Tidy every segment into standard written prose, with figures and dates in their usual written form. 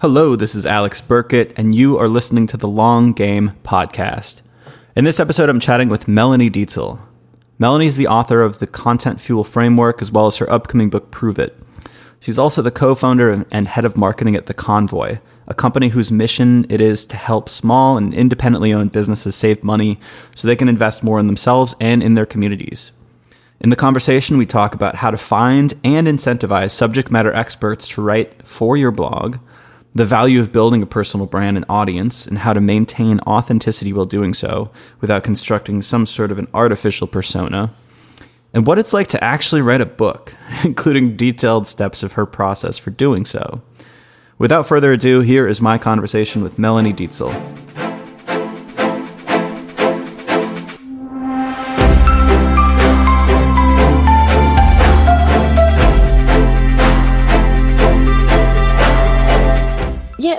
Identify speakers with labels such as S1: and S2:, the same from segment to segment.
S1: Hello, this is Alex Burkett, and you are listening to the Long Game Podcast. In this episode, I'm chatting with Melanie Deziel. Melanie is the author of the Content Fuel Framework, as well as her upcoming book, Prove It. She's also the co-founder and head of marketing at the Convoy, a company whose mission it is to help small and independently owned businesses save money so they can invest more in themselves and in their communities. In the conversation, we talk about how to find and incentivize subject matter experts to write for your blog, the value of building a personal brand and audience, and how to maintain authenticity while doing so without constructing some sort of an artificial persona, and what it's like to actually write a book, including detailed steps of her process for doing so. Without further ado, here is my conversation with Melanie Deziel.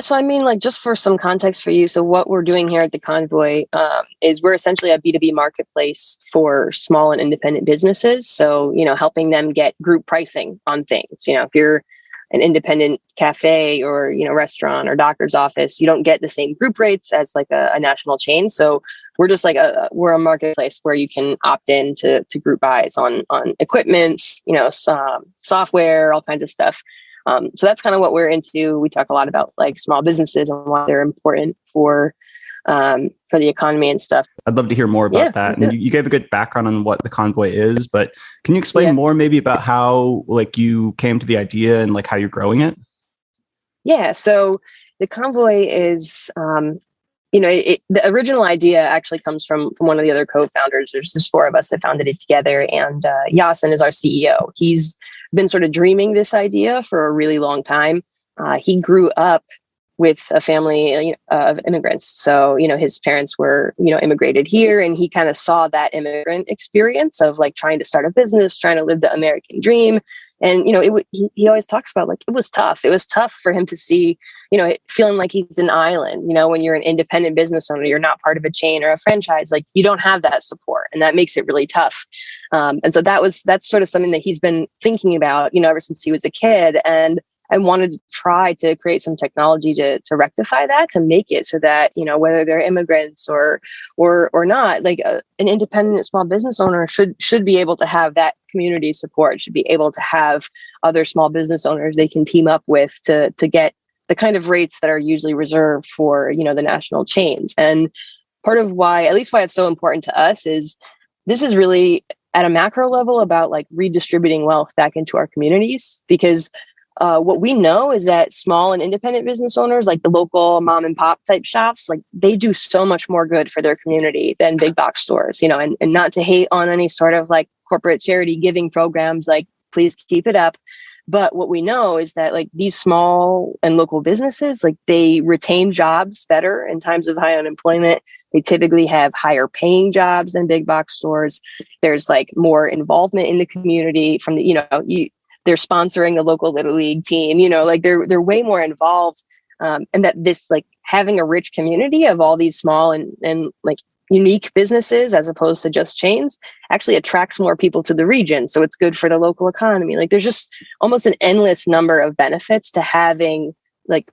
S2: So I mean, like, just for some context for you, so what we're doing here at the Convoy is we're essentially a B2B marketplace for small and independent businesses. So, helping them get group pricing on things. If you're an independent cafe or, restaurant or doctor's office, you don't get the same group rates as like a national chain. So we're just like we're a marketplace where you can opt in to group buys on equipment, some software, all kinds of stuff. So that's kind of what we're into. We talk a lot about like small businesses and why they're important for the economy and stuff.
S1: I'd love to hear more about that. And you gave a good background on what the Convoy is, but can you explain more maybe about how like you came to the idea and like how you're growing it?
S2: Yeah. So the Convoy is, the original idea actually comes from one of the other co-founders. There's four of us that founded it together, and Yasin is our CEO. He's been sort of dreaming this idea for a really long time. He grew up with a family of immigrants. So, his parents were, immigrated here, and he kind of saw that immigrant experience of like trying to start a business, trying to live the American dream. And, he always talks about like, it was tough. It was tough for him to see, feeling like he's an island, when you're an independent business owner, you're not part of a chain or a franchise, like you don't have that support, and that makes it really tough. And so that's sort of something that he's been thinking about, ever since he was a kid, and wanted to try to create some technology to rectify that, to make it so that, whether they're immigrants or not, like an independent small business owner should be able to have that community support, should be able to have other small business owners they can team up with to get the kind of rates that are usually reserved for, the national chains. And part of why it's so important to us is this is really at a macro level about like redistributing wealth back into our communities, because what we know is that small and independent business owners, like the local mom and pop type shops, like they do so much more good for their community than big box stores, and not to hate on any sort of like corporate charity giving programs, like please keep it up. But what we know is that like these small and local businesses, like they retain jobs better in times of high unemployment. They typically have higher paying jobs than big box stores. There's like more involvement in the community from the, they're sponsoring the local Little League team, like they're way more involved. And that this like having a rich community of all these small and like unique businesses as opposed to just chains actually attracts more people to the region. So it's good for the local economy. Like there's just almost an endless number of benefits to having like,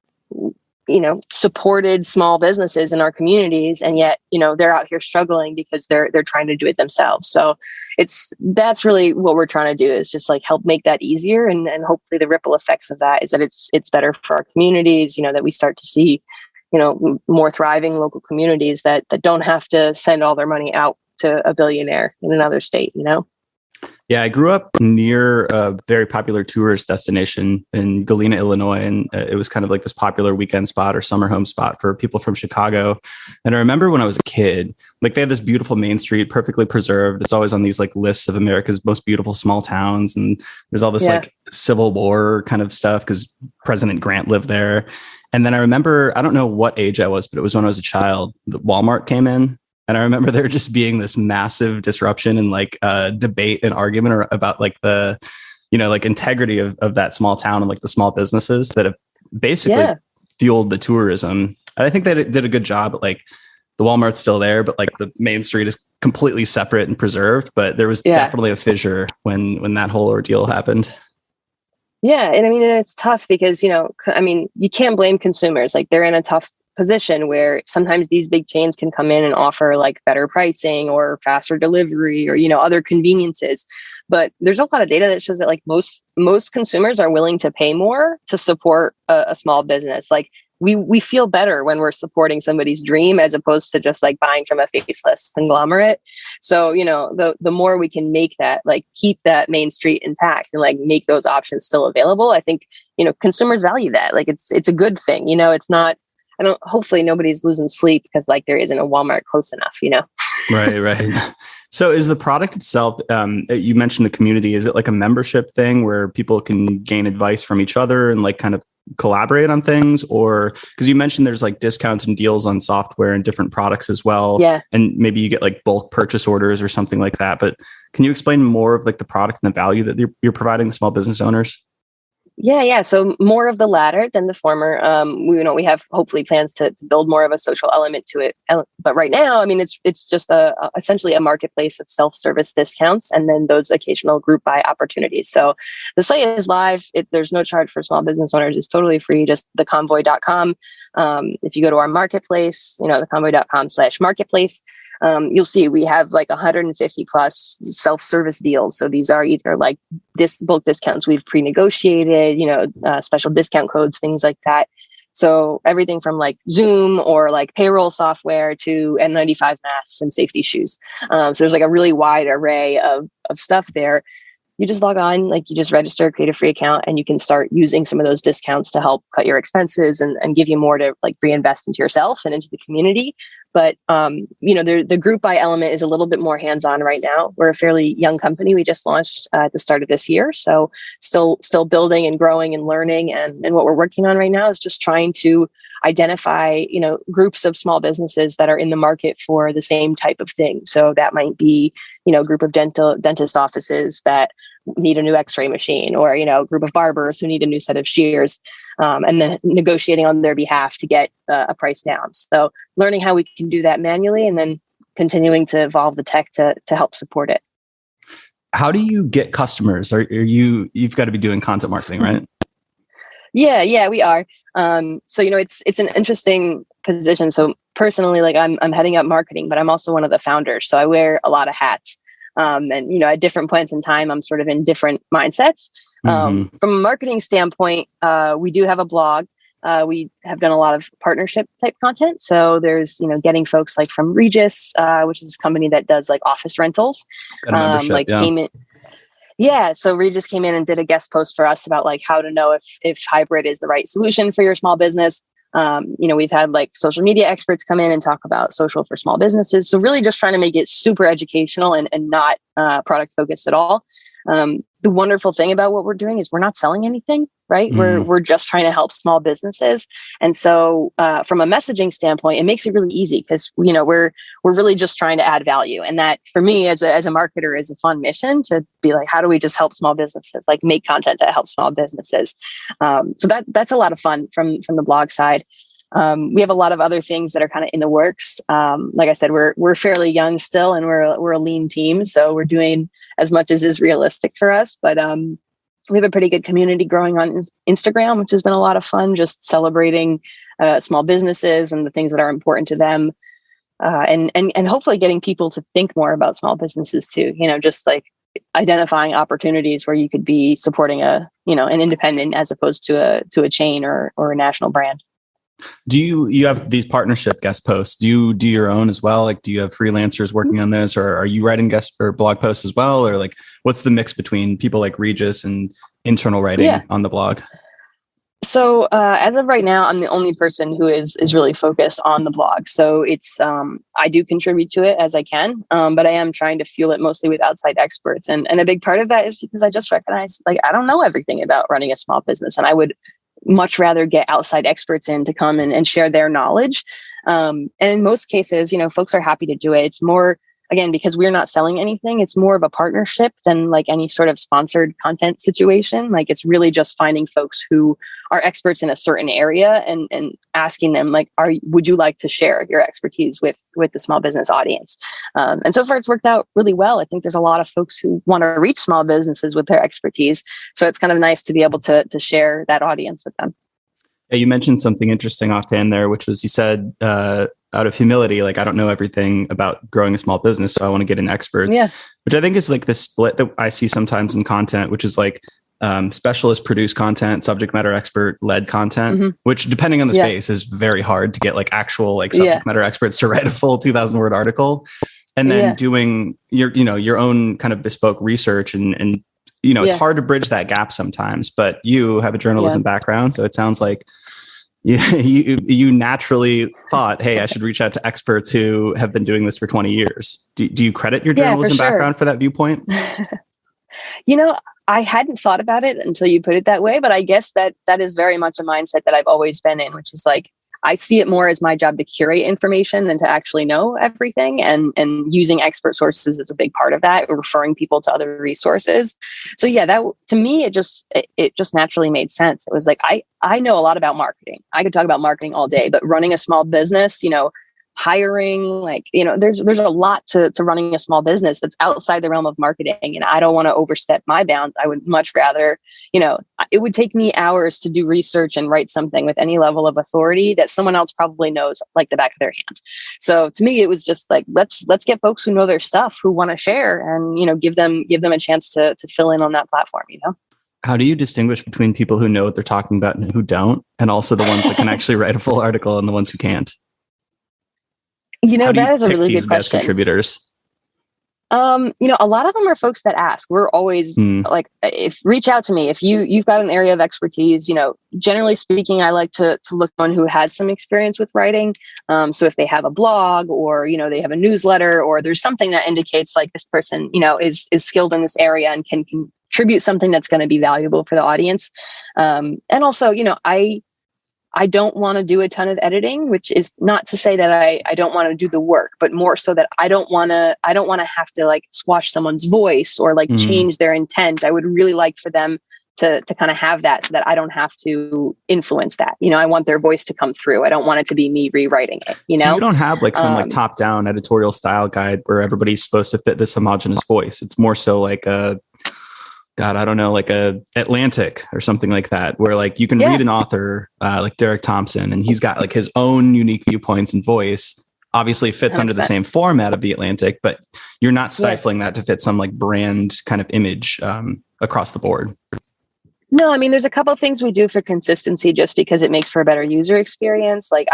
S2: supported small businesses in our communities. And yet, they're out here struggling because they're trying to do it themselves. So that's really what we're trying to do, is just like help make that easier. And hopefully the ripple effects of that is that it's better for our communities, that we start to see, more thriving local communities that don't have to send all their money out to a billionaire in another state,
S1: Yeah, I grew up near a very popular tourist destination in Galena, Illinois, and it was kind of like this popular weekend spot or summer home spot for people from Chicago. And I remember when I was a kid, like they had this beautiful main street, perfectly preserved. It's always on these like lists of America's most beautiful small towns. And there's all this like Civil War kind of stuff because President Grant lived there. And then I remember, I don't know what age I was, but it was when I was a child, the Walmart came in. And I remember there just being this massive disruption and like debate and argument about like the, like integrity of that small town and like the small businesses that have basically fueled the tourism. And I think they did a good job at like the Walmart's still there, but like the main street is completely separate and preserved. But there was definitely a fissure when that whole ordeal happened.
S2: Yeah. And I mean, it's tough because, you can't blame consumers. Like they're in a tough position where sometimes these big chains can come in and offer like better pricing or faster delivery or, other conveniences. But there's a lot of data that shows that like most consumers are willing to pay more to support a small business. Like we feel better when we're supporting somebody's dream as opposed to just like buying from a faceless conglomerate. So, the more we can make that, like keep that main street intact and like make those options still available, I think, consumers value that. Like it's a good thing, it's not, hopefully nobody's losing sleep because like there isn't a Walmart close enough.
S1: Right. So is the product itself, you mentioned the community, is it like a membership thing where people can gain advice from each other and like kind of collaborate on things? Or because you mentioned there's like discounts and deals on software and different products as well.
S2: Yeah.
S1: And maybe you get like bulk purchase orders or something like that. But can you explain more of like the product and the value that you're providing the small business owners?
S2: Yeah. So more of the latter than the former. We have hopefully plans to build more of a social element to it. But right now, I mean, it's just essentially a marketplace of self-service discounts and then those occasional group buy opportunities. So the site is live. There's no charge for small business owners. It's totally free. Just theconvoy.com. If you go to our marketplace, theconvoy.com/marketplace, you'll see we have like 150 plus self-service deals. So these are either like bulk discounts we've pre-negotiated, special discount codes, things like that. So everything from like Zoom or like payroll software to N95 masks and safety shoes. So there's like a really wide array of stuff there. You just log on, like you just register, create a free account, and you can start using some of those discounts to help cut your expenses and give you more to like reinvest into yourself and into the community. But, the group buy element is a little bit more hands-on right now. We're a fairly young company. We just launched at the start of this year. So still building and growing and learning. And what we're working on right now is just trying to identify, groups of small businesses that are in the market for the same type of thing. So that might be, a group of dentist offices that need a new x-ray machine or, a group of barbers who need a new set of shears, and then negotiating on their behalf to get a price down. So learning how we can do that manually and then continuing to evolve the tech to help support it.
S1: How do you get customers? You've got to be doing content marketing, right?
S2: Yeah, we are. So, it's an interesting position. So personally, like I'm heading up marketing, but I'm also one of the founders. So I wear a lot of hats. And, at different points in time, I'm sort of in different mindsets. From a marketing standpoint, we do have a blog. We have done a lot of partnership type content. So there's, getting folks like from Regis, which is a company that does like office rentals, came in. Yeah. So Regis came in and did a guest post for us about like how to know if hybrid is the right solution for your small business. We've had like social media experts come in and talk about social for small businesses. So really just trying to make it super educational and not product focused at all. The wonderful thing about what we're doing is we're not selling anything, right? We're just trying to help small businesses. And so from a messaging standpoint, it makes it really easy because, we're really just trying to add value. And that for me as a marketer is a fun mission to be like, how do we just help small businesses, like make content that helps small businesses? So that's a lot of fun from the blog side. We have a lot of other things that are kind of in the works. Like I said, we're fairly young still, and we're a lean team, so we're doing as much as is realistic for us. But we have a pretty good community growing on Instagram, which has been a lot of fun, just celebrating small businesses and the things that are important to them, and hopefully getting people to think more about small businesses too. Just like identifying opportunities where you could be supporting an independent as opposed to a chain or a national brand.
S1: Do you have these partnership guest posts? Do you do your own as well? Like, do you have freelancers working on this, or are you writing guest or blog posts as well? Or like, what's the mix between people like Regis and internal writing on the blog?
S2: So as of right now, I'm the only person who is really focused on the blog. So it's I do contribute to it as I can, but I am trying to fuel it mostly with outside experts. And a big part of that is because I just recognize like I don't know everything about running a small business, and I would much rather get outside experts in to come and share their knowledge. And in most cases, folks are happy to do it. It's more again, because we're not selling anything, it's more of a partnership than like any sort of sponsored content situation. Like it's really just finding folks who are experts in a certain area and asking them like, would you like to share your expertise with the small business audience? And so far it's worked out really well. I think there's a lot of folks who want to reach small businesses with their expertise. So it's kind of nice to be able to share that audience with them.
S1: Yeah, you mentioned something interesting offhand there, which was you said, out of humility, like, I don't know everything about growing a small business, so I want to get in experts, which I think is like the split that I see sometimes in content, which is like specialist produced content, subject matter expert led content, which depending on the space is very hard to get like actual like subject matter experts to write a full 2,000 word article. And then doing your own kind of bespoke research and it's hard to bridge that gap sometimes, but you have a journalism background. So it sounds like you naturally thought, hey, I should reach out to experts who have been doing this for 20 years. Do you credit your journalism background for that viewpoint?
S2: I hadn't thought about it until you put it that way, but I guess that is very much a mindset that I've always been in, which is like, I see it more as my job to curate information than to actually know everything. And using expert sources is a big part of that, referring people to other resources. So that to me, it just naturally made sense. It was like, I know a lot about marketing. I could talk about marketing all day, but running a small business, hiring, like, there's a lot to running a small business that's outside the realm of marketing. And I don't want to overstep my bounds. I would much rather, it would take me hours to do research and write something with any level of authority that someone else probably knows like the back of their hand. So to me, it was just like, let's get folks who know their stuff, who want to share and, give them a chance to fill in on that platform,
S1: How do you distinguish between people who know what they're talking about and who don't, and also the ones that can actually write a full article and the ones who can't?
S2: That is a really good question.
S1: Contributors?
S2: A lot of them are folks that ask. We're always like, reach out to me if you've got an area of expertise. Generally speaking, I like to look on who has some experience with writing. So if they have a blog or they have a newsletter, or there's something that indicates like this person is skilled in this area and can contribute something that's going to be valuable for the audience. And also, I don't want to do a ton of editing, which is not to say that I don't want to do the work, but more so that I don't want to have to like squash someone's voice or like change their intent. I would really like for them to kind of have that so that I don't have to influence that. I want their voice to come through. I don't want it to be me rewriting it,
S1: So you don't have like some like top down editorial style guide where everybody's supposed to fit this homogenous voice. It's more so like like a Atlantic or something like that, where like you can read an author like Derek Thompson, and he's got like his own unique viewpoints and voice. Obviously fits 100%. Under the same format of the Atlantic, but you're not stifling that to fit some like brand kind of image across the board.
S2: No, I mean, there's a couple of things we do for consistency just because it makes for a better user experience. Like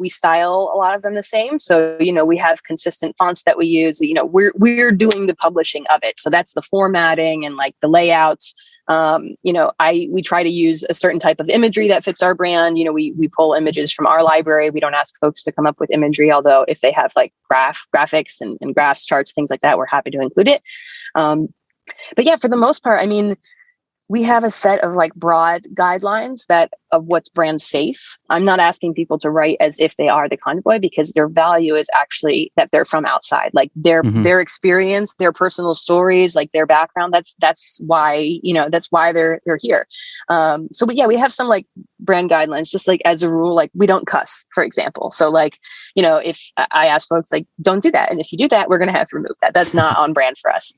S2: we style a lot of them the same. So, we have consistent fonts that we use, we're doing the publishing of it. So that's the formatting and like the layouts. We try to use a certain type of imagery that fits our brand. We pull images from our library. We don't ask folks to come up with imagery, although if they have like graphics and graphs, charts, things like that, we're happy to include it. But for the most part, I mean, we have a set of like broad guidelines of what's brand safe. I'm not asking people to write as if they are the Convoy, because their value is actually that they're from outside, like their experience, their personal stories, like their background. That's why, that's why they're here. So we have some like brand guidelines, just like as a rule, like we don't cuss, for example. So like, if I ask folks like, don't do that. And if you do that, we're going to have to remove that. That's not on brand for us.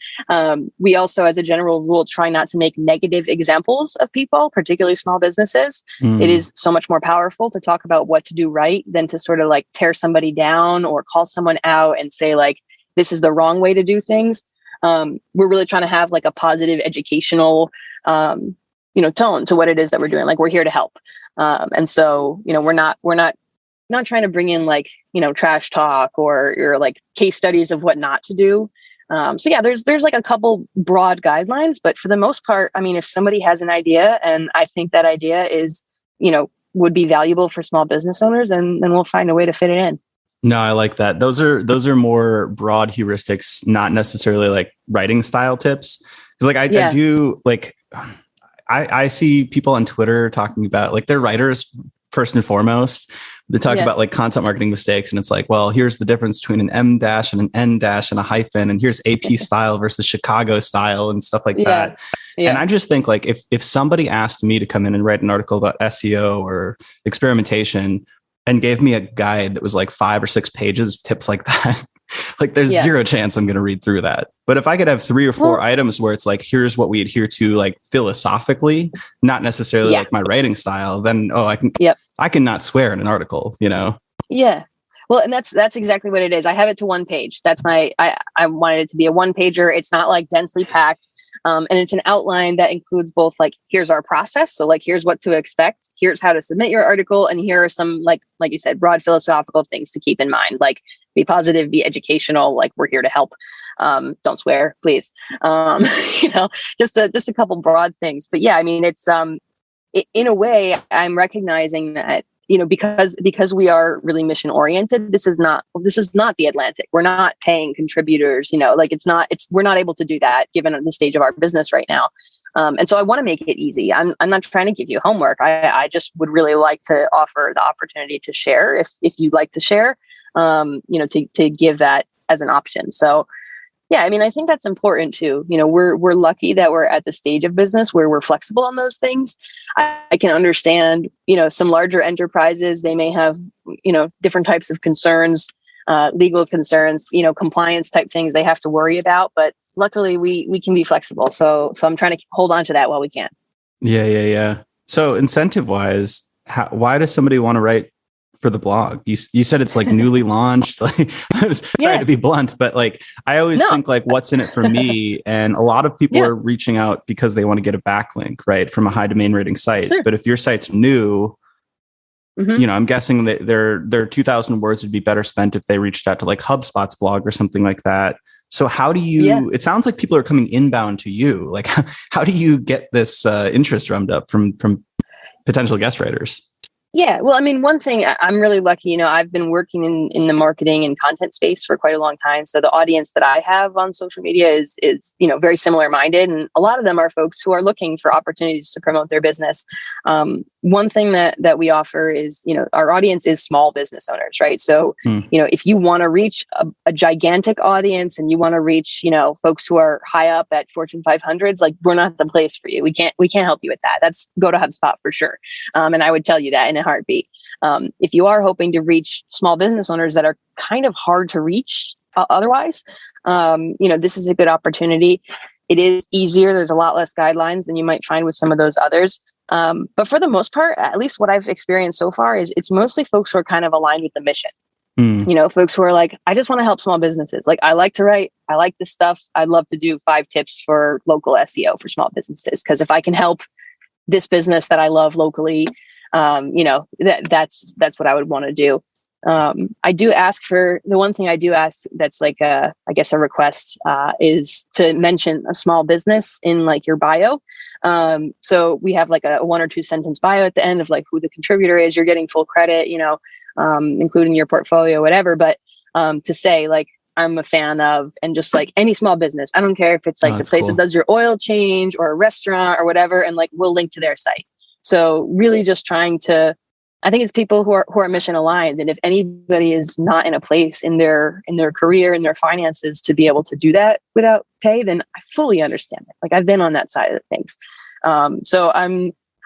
S2: We also, as a general rule, try not to make negative examples of people, particularly small businesses. It is so much more powerful to talk about what to do right than to sort of like tear somebody down or call someone out and say like, this is the wrong way to do things. We're really trying to have like a positive educational, tone to what it is that we're doing. Like we're here to help. And so, we're not trying to bring in like, trash talk or like case studies of what not to do. There's like a couple broad guidelines, but for the most part, I mean, if somebody has an idea and I think that idea is, would be valuable for small business owners, then we'll find a way to fit it in.
S1: No, I like that. Those are more broad heuristics, not necessarily like writing style tips. Cause like I do like, I see people on Twitter talking about like they're writers first and foremost, They talk about like content marketing mistakes, and it's like, well, here's the difference between an M dash and an N dash and a hyphen, and here's AP style versus Chicago style and stuff like that. Yeah. And I just think like if somebody asked me to come in and write an article about SEO or experimentation and gave me a guide that was like 5 or 6 pages, tips like that, like there's zero chance I'm going to read through that. But if I could have 3 or 4 items where it's like, here's what we adhere to, like philosophically, not necessarily like my writing style, then, I can not swear in an article, you know?
S2: Yeah. Well, and that's exactly what it is. I have it to 1 page. That's I wanted it to be a 1-pager. It's not like densely packed. And it's an outline that includes both like, here's our process. So like, here's what to expect. Here's how to submit your article. And here are some, like you said, broad philosophical things to keep in mind, like be positive, be educational. Like we're here to help. Don't swear, please. Just a couple broad things, but yeah, I mean, it's, in a way I'm recognizing that, because we are really mission oriented, this is not the Atlantic. We're not paying contributors, we're not able to do that given the stage of our business right now. And so I want to make it easy. I'm not trying to give you homework. I just would really like to offer the opportunity to share if you'd like to share, to give that as an option. So yeah, I mean, I think that's important too. We're lucky that we're at the stage of business where we're flexible on those things. I can understand, some larger enterprises, they may have, different types of concerns, legal concerns, compliance type things they have to worry about. But luckily we can be flexible. So I'm trying to hold on to that while we can.
S1: Yeah. So incentive wise, why does somebody want to write for the blog? You said it's like newly launched. Like, I was sorry to be blunt, but like I always think like, what's in it for me? And a lot of people are reaching out because they want to get a backlink, right, from a high domain rating site. Sure. But if your site's new, I'm guessing that their 2,000 words would be better spent if they reached out to like HubSpot's blog or something like that. So how do you? It sounds like people are coming inbound to you. Like, how do you get this interest drummed up from potential guest writers?
S2: Yeah. Well, I mean, one thing I'm really lucky, I've been working in the marketing and content space for quite a long time. So the audience that I have on social media is, very similar minded. And a lot of them are folks who are looking for opportunities to promote their business. One thing that we offer is, our audience is small business owners, right? So, if you want to reach a gigantic audience and you want to reach, folks who are high up at Fortune 500s, like we're not the place for you. We can't help you with that. Go to HubSpot for sure. And I would tell you that in a heartbeat. If you are hoping to reach small business owners that are kind of hard to reach otherwise, this is a good opportunity. It is easier. There's a lot less guidelines than you might find with some of those others. But for the most part, at least what I've experienced so far is it's mostly folks who are kind of aligned with the mission. Folks who are like, I just want to help small businesses. Like, I like to write. I like this stuff. I'd love to do 5 tips for local SEO for small businesses. Because if I can help this business that I love locally, that's what I would want to do. I do ask for the one thing I do ask that's like a request, is to mention a small business in like your bio. So we have like a 1 or 2 sentence bio at the end of like who the contributor is. You're getting full credit, including your portfolio, whatever. But, to say like, I'm a fan of, and just like any small business, I don't care if it's like the place that does your oil change or a restaurant or whatever. And like, we'll link to their site. So really just trying to, I think it's people who are mission aligned. And if anybody is not in a place in their career and their finances to be able to do that without pay, then I fully understand it. Like I've been on that side of things. So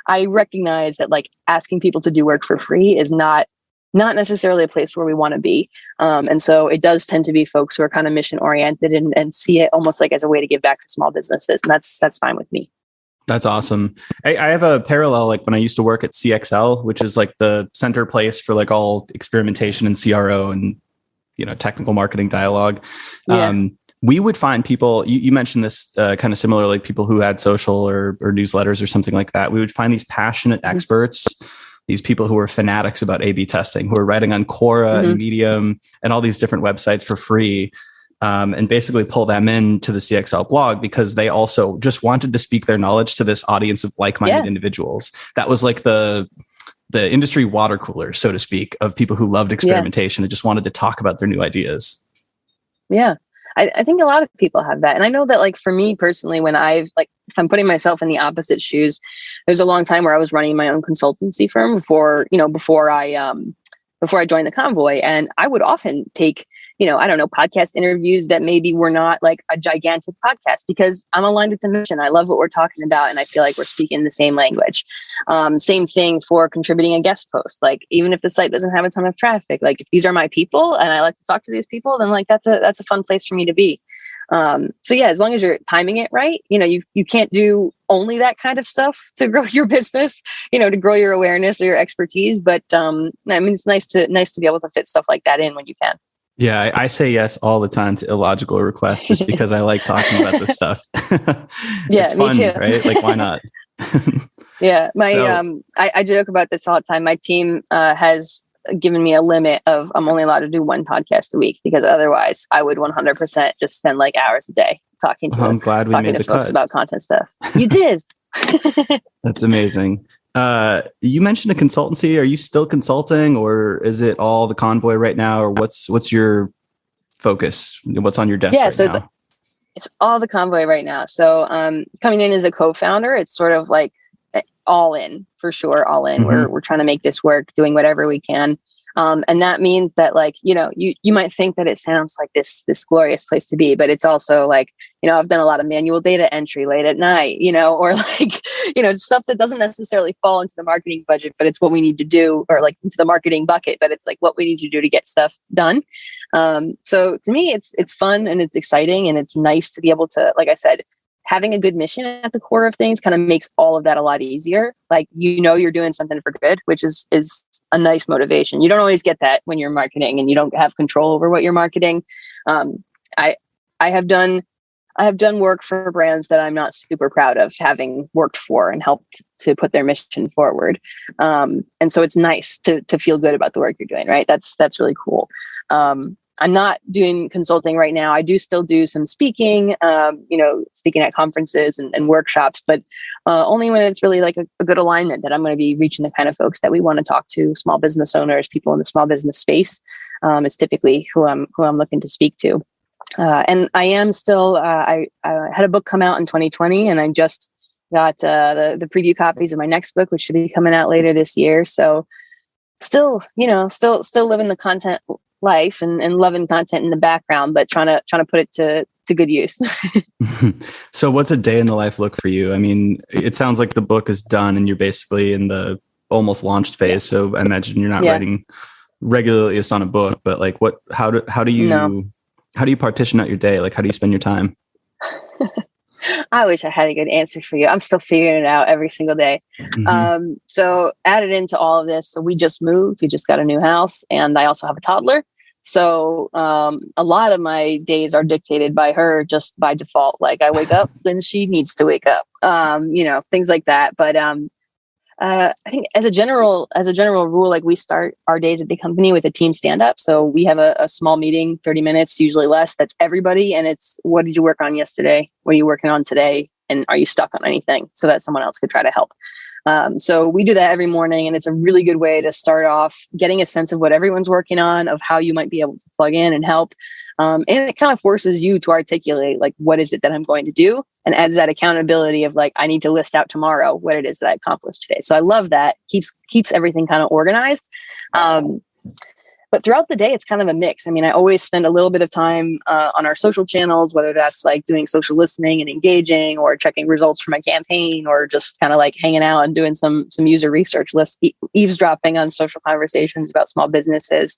S2: I recognize that like asking people to do work for free is not necessarily a place where we want to be. And so it does tend to be folks who are kind of mission oriented and see it almost like as a way to give back to small businesses. And that's fine with me.
S1: That's awesome. I have a parallel, like when I used to work at CXL, which is like the center place for like all experimentation and CRO and, technical marketing dialogue. Yeah. We would find people, you mentioned this kind of similar, like people who had social or newsletters or something like that. We would find these passionate experts, these people who are fanatics about A/B testing, who are writing on Quora and Medium and all these different websites for free. And basically pull them into the CXL blog because they also just wanted to speak their knowledge to this audience of like-minded individuals. That was like the industry water cooler, so to speak, of people who loved experimentation and just wanted to talk about their new ideas.
S2: Yeah. I think a lot of people have that. And I know that like for me personally, when if I'm putting myself in the opposite shoes, there's a long time where I was running my own consultancy firm before I before I joined the Convoy. And I would often take, I don't know, podcast interviews that maybe were not like a gigantic podcast because I'm aligned with the mission. I love what we're talking about. And I feel like we're speaking the same language. Same thing for contributing a guest post. Like, even if the site doesn't have a ton of traffic, like if these are my people and I like to talk to these people, then like, that's a fun place for me to be. So yeah, as long as you're timing it right, you can't do only that kind of stuff to grow your business, to grow your awareness or your expertise. But it's nice to be able to fit stuff like that in when you can.
S1: Yeah, I say yes all the time to illogical requests just because I like talking about this stuff.
S2: Yeah,
S1: it's fun,
S2: me too.
S1: Right? Like, why not?
S2: Yeah, I joke about this all the time. My team has given me a limit of I'm only allowed to do one podcast a week because otherwise I would 100% just spend like hours a day talking to
S1: I'm glad we made the
S2: folks
S1: cut.
S2: about content stuff. You did.
S1: That's amazing. You mentioned a consultancy. Are you still consulting, or is it all the Convoy right now, or what's your focus? What's on your desk now?
S2: It's all the Convoy right now. So coming in as a co-founder, it's sort of like all in, for sure. All in.
S1: Mm-hmm.
S2: We're trying to make this work, doing whatever we can. And that means that like, you might think that it sounds like this glorious place to be, but it's also like, I've done a lot of manual data entry late at night, or like, stuff that doesn't necessarily fall into the marketing budget, but it's what we need to do, or like into the marketing bucket, but it's like what we need to do to get stuff done. So to me, it's fun and it's exciting and it's nice to be able to, like I said, having a good mission at the core of things kind of makes all of that a lot easier. Like, you're doing something for good, which is a nice motivation. You don't always get that when you're marketing and you don't have control over what you're marketing. I have done work for brands that I'm not super proud of having worked for and helped to put their mission forward. And so it's nice to feel good about the work you're doing, right? That's really cool. I'm not doing consulting right now. I do still do some speaking, speaking at conferences and workshops, but only when it's really like a good alignment that I'm going to be reaching the kind of folks that we want to talk to, small business owners, people in the small business space. Is typically who I'm looking to speak to. And I am still, I had a book come out in 2020 and I just got the preview copies of my next book, which should be coming out later this year. So still living the content life and loving content in the background, but trying to put it to good use.
S1: So what's a day in the life look for you? I mean, it sounds like the book is done and you're basically in the almost launched phase. Yeah. So I imagine you're not writing regularly just on a book, but like how do you partition out your day? Like, how do you spend your time?
S2: I wish I had a good answer for you. I'm still figuring it out every single day. Mm-hmm. So added into all of this, so we just moved. We just got a new house, and I also have a toddler. So a lot of my days are dictated by her just by default. Like, I wake up, then she needs to wake up. Things like that. But I think as a general rule, like, we start our days at the company with a team stand up. So we have a small meeting, 30 minutes, usually less. That's everybody. And it's, what did you work on yesterday? What are you working on today? And are you stuck on anything so that someone else could try to help? So we do that every morning, and it's a really good way to start off getting a sense of what everyone's working on, of how you might be able to plug in and help. And it kind of forces you to articulate, like, what is it that I'm going to do? And adds that accountability of like, I need to list out tomorrow what it is that I accomplished today. So I love that. Keeps everything kind of organized. But throughout the day, it's kind of a mix. I mean, I always spend a little bit of time on our social channels, whether that's like doing social listening and engaging, or checking results from my campaign, or just kind of like hanging out and doing some user research, eavesdropping on social conversations about small businesses.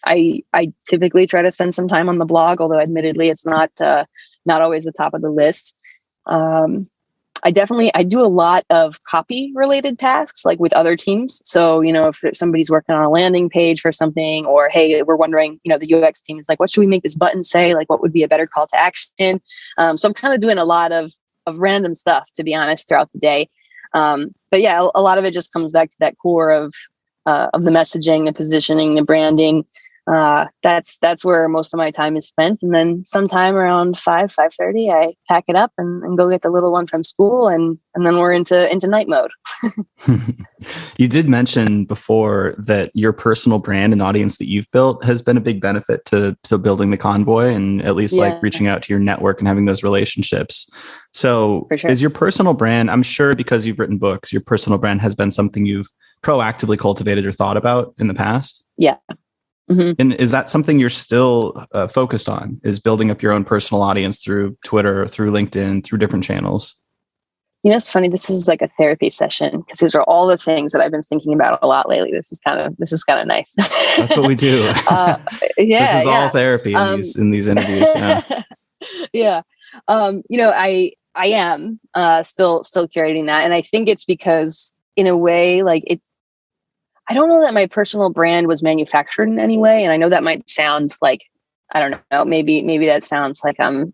S2: I typically try to spend some time on the blog, although admittedly it's not always the top of the list. I do a lot of copy related tasks, like with other teams. So, if somebody's working on a landing page for something, or, hey, we're wondering, the UX team is like, what should we make this button say? Like, what would be a better call to action? So I'm kind of doing a lot of random stuff, to be honest, throughout the day. But yeah, a lot of it just comes back to that core of the messaging, the positioning, the branding. that's where most of my time is spent. And then sometime around 5:30, I pack it up and go get the little one from school, and then we're into night mode.
S1: You did mention before that your personal brand and audience that you've built has been a big benefit to building the Convoy, and at least like reaching out to your network and having those relationships. So
S2: sure.
S1: Is your personal brand, I'm sure because you've written books, your personal brand has been something you've proactively cultivated or thought about in the past?
S2: Yeah. Mm-hmm.
S1: And is that something you're still focused on, is building up your own personal audience through Twitter, through LinkedIn, through different channels?
S2: You know, it's funny. This is like a therapy session because these are all the things that I've been thinking about a lot lately. This is kind of nice.
S1: That's what we do.
S2: Yeah,
S1: this is all therapy in these interviews. Yeah.
S2: Yeah. You know, I am still curating that, and I think it's because in a way, like I don't know that my personal brand was manufactured in any way, and I know that might sound like, I don't know, maybe that sounds like I'm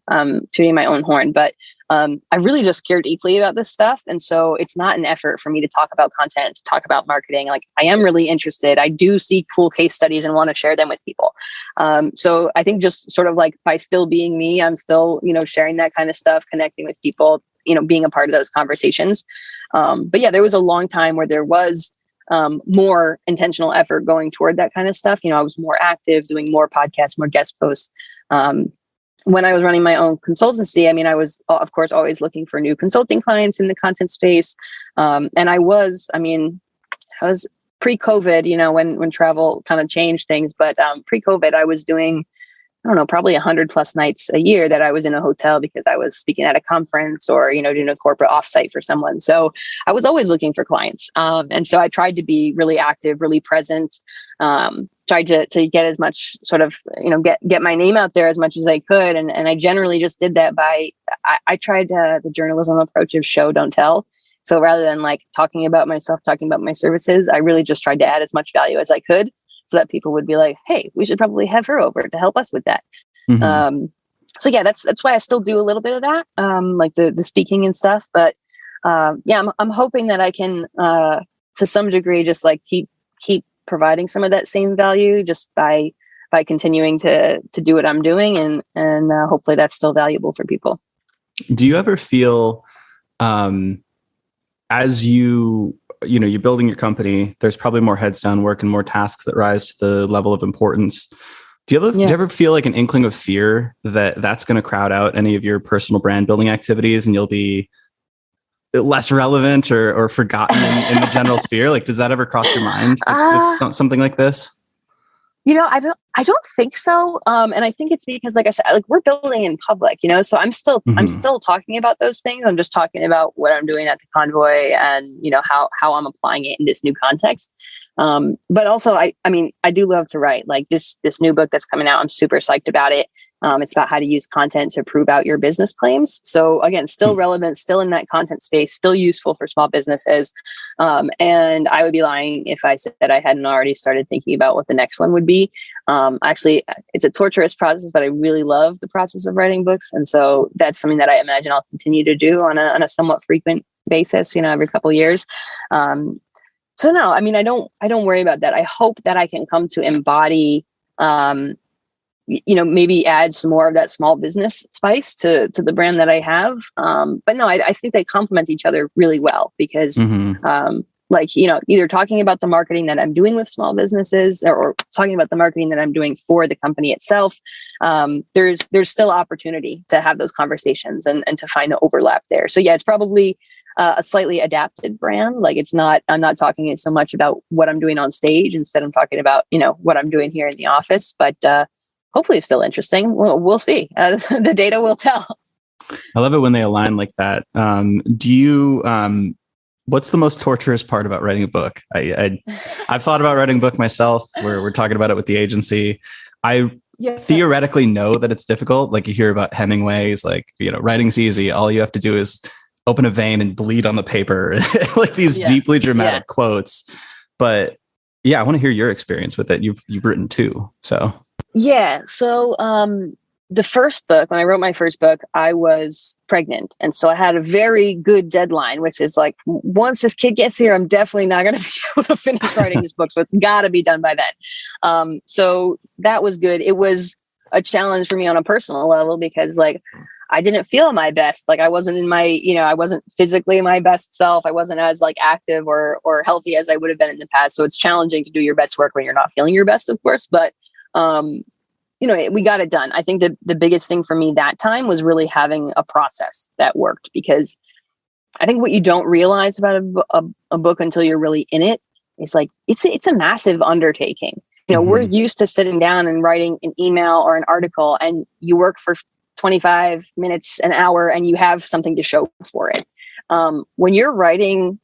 S2: tooting my own horn, but I really just care deeply about this stuff. And so it's not an effort for me to talk about content, to talk about marketing. Like, I am really interested. I do see cool case studies and want to share them with people. So I think just sort of like by still being me, I'm still, you know, sharing that kind of stuff, connecting with people, you know, being a part of those conversations. But yeah, there was a long time where there was more intentional effort going toward that kind of stuff. You know, I was more active, doing more podcasts, more guest posts. When I was running my own consultancy, I mean, I was, of course, always looking for new consulting clients in the content space. And I was pre-COVID, you know, when travel kind of changed things, but pre-COVID, I was doing, I don't know, probably 100+ nights a year that I was in a hotel because I was speaking at a conference or, you know, doing a corporate offsite for someone. So I was always looking for clients. And so I tried to be really active, really present, tried to get as much sort of, you know, get my name out there as much as I could. And I generally just did that by, I tried the journalism approach of show, don't tell. So rather than like talking about myself, talking about my services, I really just tried to add as much value as I could, so that people would be like, hey, we should probably have her over to help us with that. Mm-hmm. So yeah, that's why I still do a little bit of that, like the speaking and stuff. But yeah, I'm hoping that I can, to some degree, just like keep providing some of that same value just by continuing to do what I'm doing, and hopefully that's still valuable for people.
S1: Do you ever feel, as you're building your company, there's probably more heads down work and more tasks that rise to the level of importance. Do you ever feel like an inkling of fear that that's going to crowd out any of your personal brand building activities and you'll be less relevant or forgotten in the general sphere? Like, does that ever cross your mind with something like this?
S2: You know, I don't think so. And I think it's because, like I said, like we're building in public, you know, so I'm still talking about those things. I'm just talking about what I'm doing at the Convoy and, you know, how I'm applying it in this new context. But also, I mean, I do love to write. Like this new book that's coming out, I'm super psyched about it. It's about how to use content to prove out your business claims. So again, still relevant, still in that content space, still useful for small businesses. And I would be lying if I said I hadn't already started thinking about what the next one would be. Actually, it's a torturous process, but I really love the process of writing books. And so that's something that I imagine I'll continue to do on a somewhat frequent basis, you know, every couple of years. So no, I mean, I don't worry about that. I hope that I can come to embody, you know, maybe add some more of that small business spice to the brand that I have. But no, I think they complement each other really well because, like, you know, either talking about the marketing that I'm doing with small businesses or talking about the marketing that I'm doing for the company itself, there's still opportunity to have those conversations and to find the overlap there. So yeah, it's probably a slightly adapted brand. Like I'm not talking so much about what I'm doing on stage. Instead, I'm talking about, you know, what I'm doing here in the office, but, hopefully it's still interesting. We'll see. The data will tell.
S1: I love it when they align like that. What's the most torturous part about writing a book? I've thought about writing a book myself. We're talking about it with the agency. I theoretically know that it's difficult. Like you hear about Hemingway's, like, you know, writing's easy. All you have to do is open a vein and bleed on the paper, like these deeply dramatic quotes. But yeah, I want to hear your experience with it. You've written too, so.
S2: Yeah. So, the first book, when I wrote my first book, I was pregnant. And so I had a very good deadline, which is like, once this kid gets here, I'm definitely not going to be able to finish writing this book. So it's got to be done by then. So that was good. It was a challenge for me on a personal level because like, I didn't feel my best. Like I wasn't in my, I wasn't physically my best self. I wasn't as like active or healthy as I would have been in the past. So it's challenging to do your best work when you're not feeling your best, of course. But, we got it done. I think that the biggest thing for me that time was really having a process that worked, because I think what you don't realize about a book until you're really in it is like, it's a massive undertaking. We're used to sitting down and writing an email or an article, and you work for 25 minutes, an hour, and you have something to show for it. When you're writing,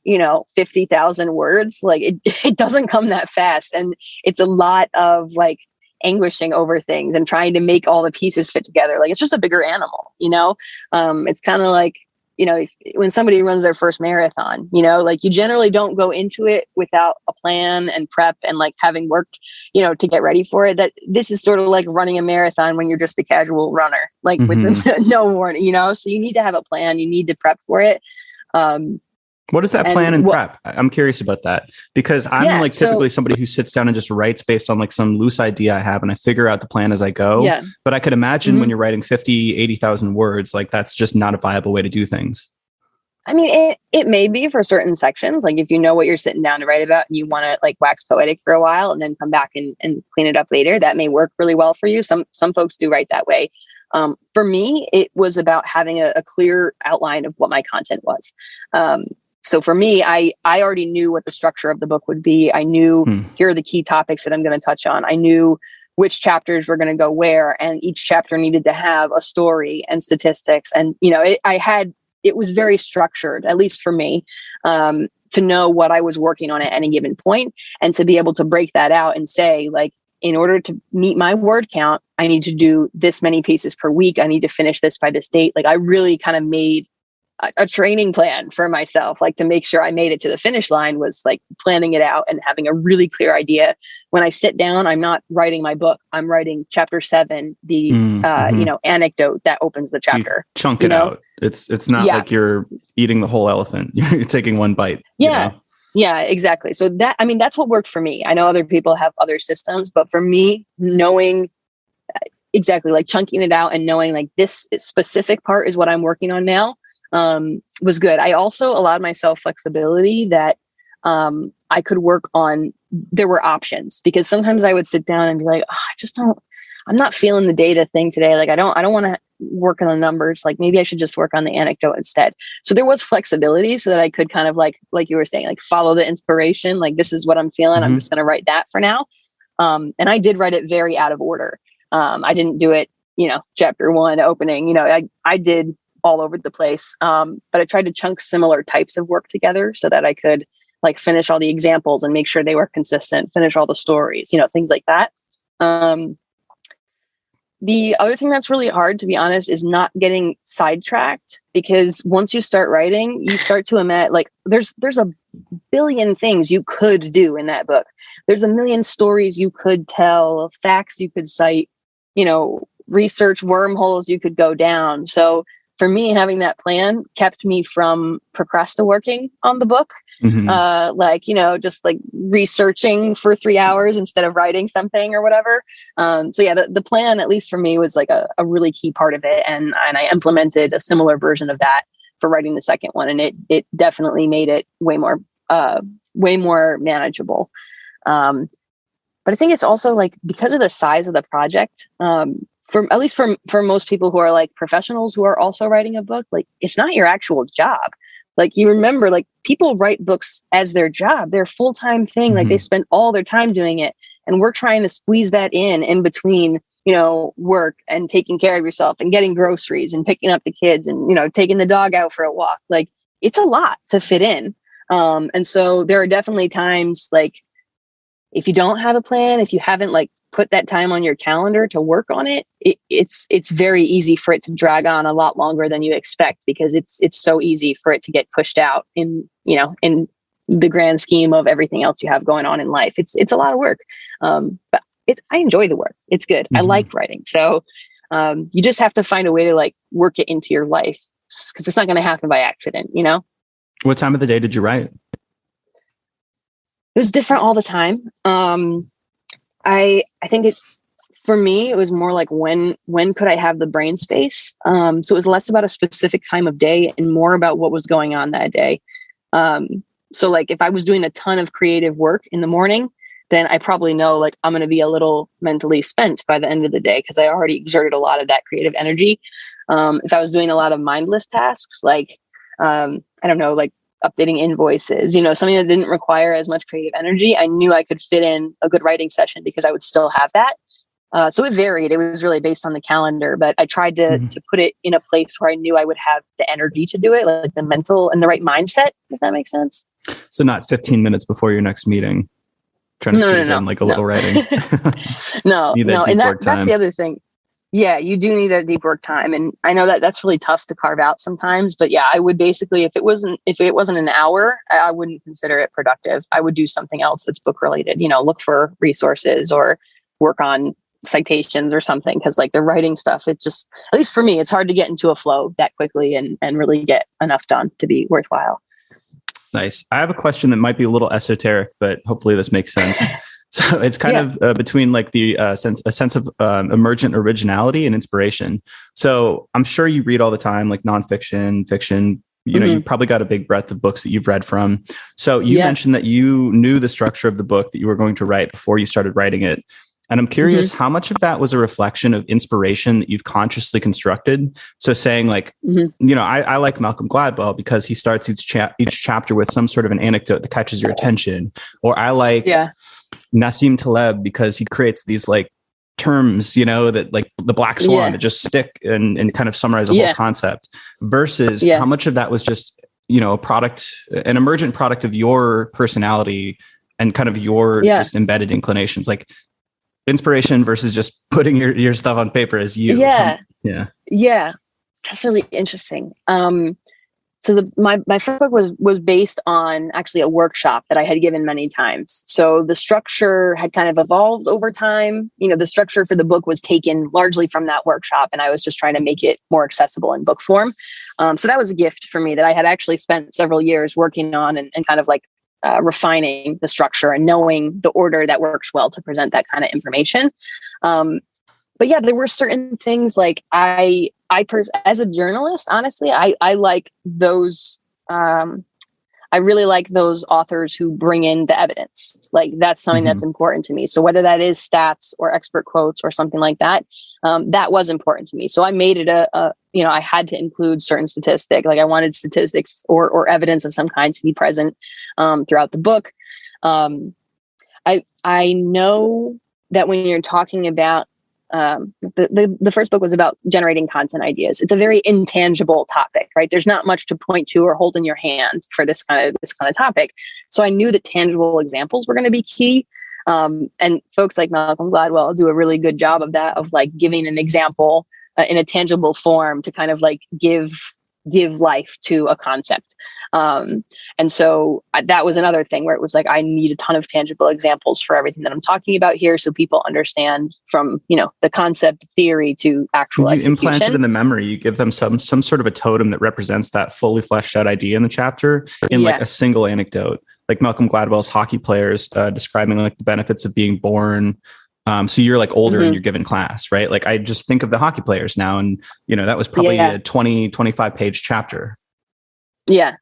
S2: 50,000 words, like it doesn't come that fast. And it's a lot of like anguishing over things and trying to make all the pieces fit together. Like it's just a bigger animal, it's kind of like, when somebody runs their first marathon, like you generally don't go into it without a plan and prep and like having worked, to get ready for it. That this is sort of like running a marathon when you're just a casual runner, like with no warning, so you need to have a plan, you need to prep for it.
S1: What is that plan and prep? I'm curious about that, because I'm typically somebody who sits down and just writes based on like some loose idea I have, and I figure out the plan as I go. Yeah. But I could imagine when you're writing 50, 80,000 words, like that's just not a viable way to do things.
S2: I mean, it may be for certain sections, like if you know what you're sitting down to write about and you want to like wax poetic for a while and then come back and clean it up later, that may work really well for you. Some folks do write that way. For me, it was about having a clear outline of what my content was. So for me, I already knew what the structure of the book would be. I knew here are the key topics that I'm going to touch on. I knew which chapters were going to go where, and each chapter needed to have a story and statistics. And, it was very structured, at least for me, to know what I was working on at any given point, and to be able to break that out and say, like, in order to meet my word count, I need to do this many pieces per week. I need to finish this by this date. Like I really kind of made a training plan for myself, like to make sure I made it to the finish line, was like planning it out and having a really clear idea. When I sit down, I'm not writing my book. I'm writing chapter 7, the, anecdote that opens the chapter.
S1: So chunk it out. It's not like you're eating the whole elephant. You're taking one bite.
S2: Yeah. Yeah, exactly. So that's what worked for me. I know other people have other systems, but for me, knowing exactly, like chunking it out and knowing like this specific part is what I'm working on now, was good. I also allowed myself flexibility that I could work on. There were options, because sometimes I would sit down and be like, I'm not feeling the data thing today. Like I don't want to work on the numbers. Like maybe I should just work on the anecdote instead. So there was flexibility so that I could kind of like you were saying, like follow the inspiration. Like this is what I'm feeling. I'm just going to write that for now. And I did write it very out of order. I didn't do it, chapter 1 opening, I did all over the place. But I tried to chunk similar types of work together so that I could like finish all the examples and make sure they were consistent, finish all the stories, things like that. The other thing that's really hard, to be honest, is not getting sidetracked, because once you start writing, you start to imagine like there's a billion things you could do in that book. There's a million stories you could tell, facts you could cite, research wormholes you could go down. So for me, having that plan kept me from procrastinating on the book. Just like researching for 3 hours instead of writing something or whatever. The plan, at least for me, was like a really key part of it. And I implemented a similar version of that for writing the second one. And it definitely made it way more manageable. But I think it's also like, because of the size of the project, for most people who are like professionals who are also writing a book, like it's not your actual job. Like you remember, like people write books as their job, their full-time thing. Like they spend all their time doing it. And we're trying to squeeze that in between, work and taking care of yourself and getting groceries and picking up the kids and, taking the dog out for a walk. Like it's a lot to fit in. And so there are definitely times like, if you don't have a plan, if you haven't like put that time on your calendar to work on it, it's very easy for it to drag on a lot longer than you expect, because it's so easy for it to get pushed out in the grand scheme of everything else you have going on in life. It's a lot of work. But I enjoy the work. It's good. I like writing. So You just have to find a way to like work it into your life, because it's not going to happen by accident, you know?
S1: What time of the day did you write?
S2: It was different all the time. I think for me, it was more like when could I have the brain space? So it was less about a specific time of day and more about what was going on that day. So like if I was doing a ton of creative work in the morning, then I probably know like I'm going to be a little mentally spent by the end of the day because I already exerted a lot of that creative energy. If I was doing a lot of mindless tasks, like, I don't know, like updating invoices, you know, something that didn't require as much creative energy, I knew I could fit in a good writing session because I would still have that. So it varied. It was really based on the calendar, but I tried to put it in a place where I knew I would have the energy to do it, like the mental and the right mindset, if that makes sense.
S1: So not 15 minutes before your next meeting, trying to squeeze in like a little writing.
S2: No. And that's the other thing. Yeah, you do need that deep work time. And I know that that's really tough to carve out sometimes, but yeah, I would basically, if it wasn't an hour, I wouldn't consider it productive. I would do something else that's book related, you know, look for resources or work on citations or something. Cause like the writing stuff, it's just, at least for me, it's hard to get into a flow that quickly and really get enough done to be worthwhile.
S1: Nice. I have a question that might be a little esoteric, but hopefully this makes sense. So it's kind of between like the sense of emergent originality and inspiration. So I'm sure you read all the time, like nonfiction, fiction. You know, you probably got a big breadth of books that you've read from. So you mentioned that you knew the structure of the book that you were going to write before you started writing it. And I'm curious how much of that was a reflection of inspiration that you've consciously constructed. So saying like, you know, I like Malcolm Gladwell because he starts each chapter with some sort of an anecdote that catches your attention. Or I like Nassim Taleb because he creates these like terms, you know, that like the black swan that just stick and kind of summarize a whole concept versus how much of that was just, you know, an emergent product of your personality and kind of your just embedded inclinations. Like, inspiration versus just putting your stuff on paper as you.
S2: Yeah. That's really interesting. So my first book was based on actually a workshop that I had given many times. So the structure had kind of evolved over time. You know, the structure for the book was taken largely from that workshop, and I was just trying to make it more accessible in book form. So that was a gift for me that I had actually spent several years working on and kind of like refining the structure and knowing the order that works well to present that kind of information. But yeah, there were certain things like as a journalist, honestly, I like those. I really like those authors who bring in the evidence. Like that's something that's important to me. So whether that is stats or expert quotes or something like that, that was important to me. So I made it I had to include certain statistic. Like I wanted statistics or evidence of some kind to be present throughout the book. I know that when you're talking about the first book was about generating content ideas. It's a very intangible topic, right? There's not much to point to or hold in your hand for this kind of topic. So I knew that tangible examples were going to be key. And folks like Malcolm Gladwell do a really good job of that, of like giving an example in a tangible form to kind of like give life to a concept. And so that was another thing where it was like, I need a ton of tangible examples for everything that I'm talking about here. So people understand from, you know, the concept theory to actual execution.
S1: You implant it in the memory, you give them some sort of a totem that represents that fully fleshed out idea in the chapter in like a single anecdote, like Malcolm Gladwell's hockey players describing like the benefits of being born. So you're like older and you're given class, right? Like I just think of the hockey players now and, you know, that was probably a 25 page chapter.
S2: Yeah.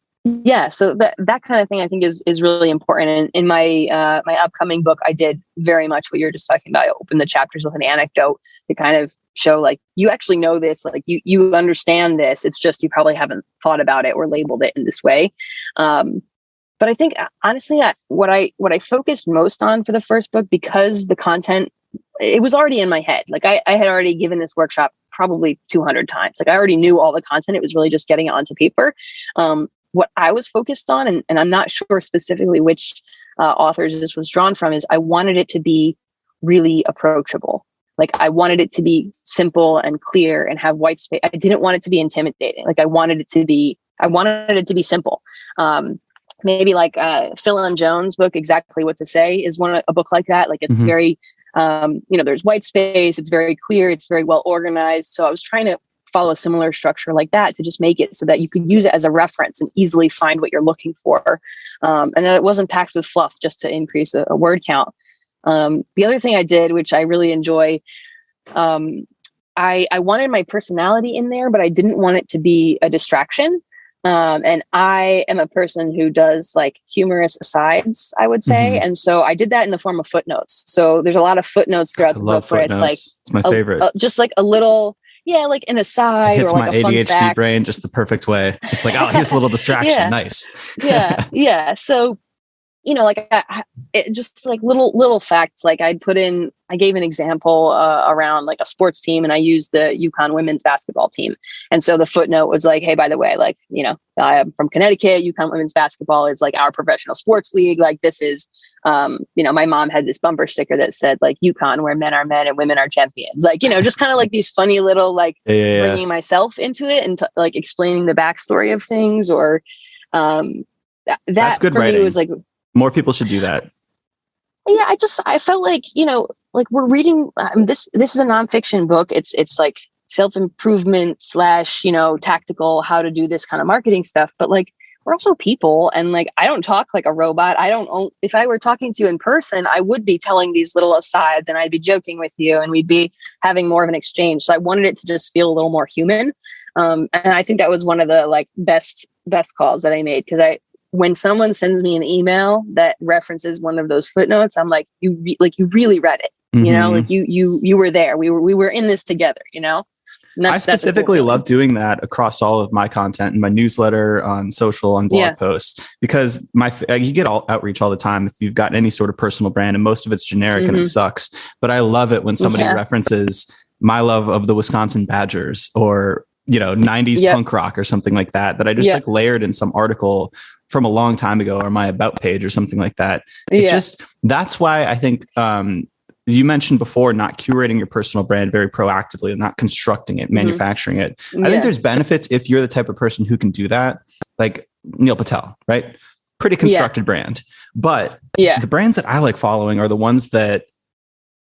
S2: Yeah. So that kind of thing I think is really important. And in my upcoming book, I did very much what you're just talking about. I opened the chapters with an anecdote to kind of show like, you actually know this, like you understand this. It's just, you probably haven't thought about it or labeled it in this way. But I think honestly, what I focused most on for the first book, because the content, it was already in my head. Like I had already given this workshop probably 200 times. Like I already knew all the content. It was really just getting it onto paper. What I was focused on, and I'm not sure specifically which authors this was drawn from, is I wanted it to be really approachable. Like I wanted it to be simple and clear and have white space. I didn't want it to be intimidating. Like I wanted it to be simple. Maybe like Phil and Jones' book, Exactly What to Say, is a book like that. Like it's very There's white space. It's very clear. It's very well organized. So I was trying to follow a similar structure like that to just make it so that you could use it as a reference and easily find what you're looking for. And then it wasn't packed with fluff just to increase a word count. The other thing I did, which I really enjoy, I wanted my personality in there, but I didn't want it to be a distraction. And I am a person who does like humorous asides, I would say.
S1: Mm-hmm.
S2: And so I did that in the form of footnotes. So there's a lot of footnotes throughout the book where it's like,
S1: it's my favorite.
S2: Just like a little, like an aside.
S1: It hits
S2: or like
S1: my
S2: a fun
S1: ADHD
S2: fact.
S1: brain just the perfect way. It's like, oh, here's a little distraction.
S2: Yeah.
S1: Nice.
S2: Yeah. So, just like little facts, like I gave an example around like a sports team, and I used the UConn women's basketball team. And so the footnote was like, hey, by the way, like, I'm from Connecticut. UConn women's basketball is like our professional sports league. Like this is, my mom had this bumper sticker that said like UConn, where men are men and women are champions. Like, just kind of like these funny little, like bringing myself into it and like explaining the backstory of things, or
S1: that's good
S2: for
S1: writing.
S2: me was like,
S1: more people should do that.
S2: Yeah, I felt like, like we're reading, this is a nonfiction book. It's like self-improvement / tactical, how to do this kind of marketing stuff. But like, we're also people, and like, I don't talk like a robot. If I were talking to you in person, I would be telling these little asides and I'd be joking with you and we'd be having more of an exchange. So I wanted it to just feel a little more human. And I think that was one of the like best calls that I made. Cause when someone sends me an email that references one of those footnotes, I'm like, you really read it,
S1: Mm-hmm.
S2: like you were there. We were in this together,
S1: I specifically love doing that across all of my content in my newsletter, on social, on blog posts, because you get outreach all the time if you've got any sort of personal brand, and most of it's generic and it sucks. But I love it when somebody references my love of the Wisconsin Badgers, or 90s punk rock or something like that I just like layered in some article from a long time ago, or my about page or something like that. That's why I think you mentioned before, not curating your personal brand very proactively and not constructing it, manufacturing it. I think there's benefits if you're the type of person who can do that, like Neil Patel, right? Pretty constructed brand. But the brands that I like following are the ones that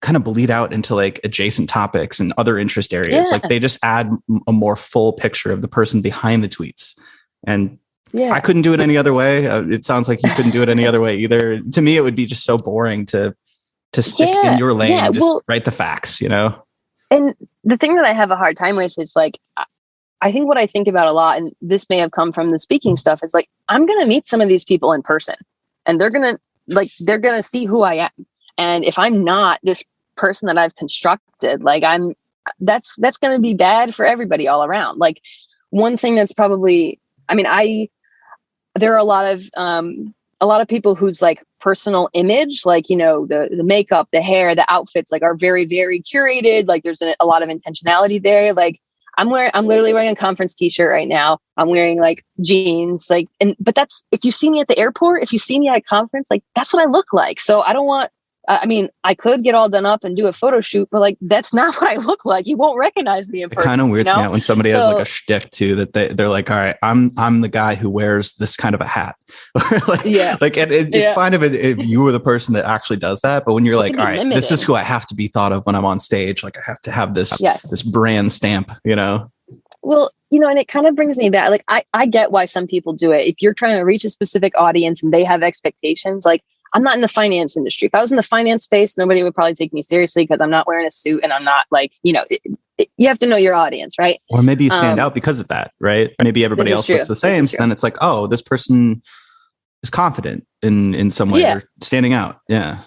S1: kind of bleed out into like adjacent topics and other interest areas. Like they just add a more full picture of the person behind the tweets. And I couldn't do it any other way. It sounds like you couldn't do it any other way either. To me, it would be just so boring to stick in your lane and just write the facts,
S2: And the thing that I have a hard time with is like, I think what I think about a lot, and this may have come from the speaking stuff, is like, I'm going to meet some of these people in person, and they're going to see who I am. And if I'm not this person that I've constructed, like that's going to be bad for everybody all around. Like one thing that's probably, there are a lot of people whose like personal image, like, the makeup, the hair, the outfits, like are very, very curated. Like there's a lot of intentionality there. Like I'm literally wearing a conference t-shirt right now. I'm wearing like jeans, like, but that's, if you see me at the airport, if you see me at a conference, like that's what I look like. So I don't want, I could get all done up and do a photo shoot, but like, that's not what I look like. You won't recognize me in person.
S1: It kind of weirds me out when somebody has like a shtick too, that they're like, all right, I'm the guy who wears this kind of a hat. It's fine if you were the person that actually does that. But when you're like, all right, limited. This is who I have to be thought of when I'm on stage. Like I have to have this brand stamp,
S2: Well, and it kind of brings me back. Like, I get why some people do it. If you're trying to reach a specific audience and they have expectations, like I'm not in the finance industry. If I was in the finance space, nobody would probably take me seriously because I'm not wearing a suit and I'm not like, you have to know your audience, right?
S1: Or maybe you stand out because of that, right? Maybe everybody else looks the same. So then it's like, oh, this person is confident in some way. They're standing out. Yeah.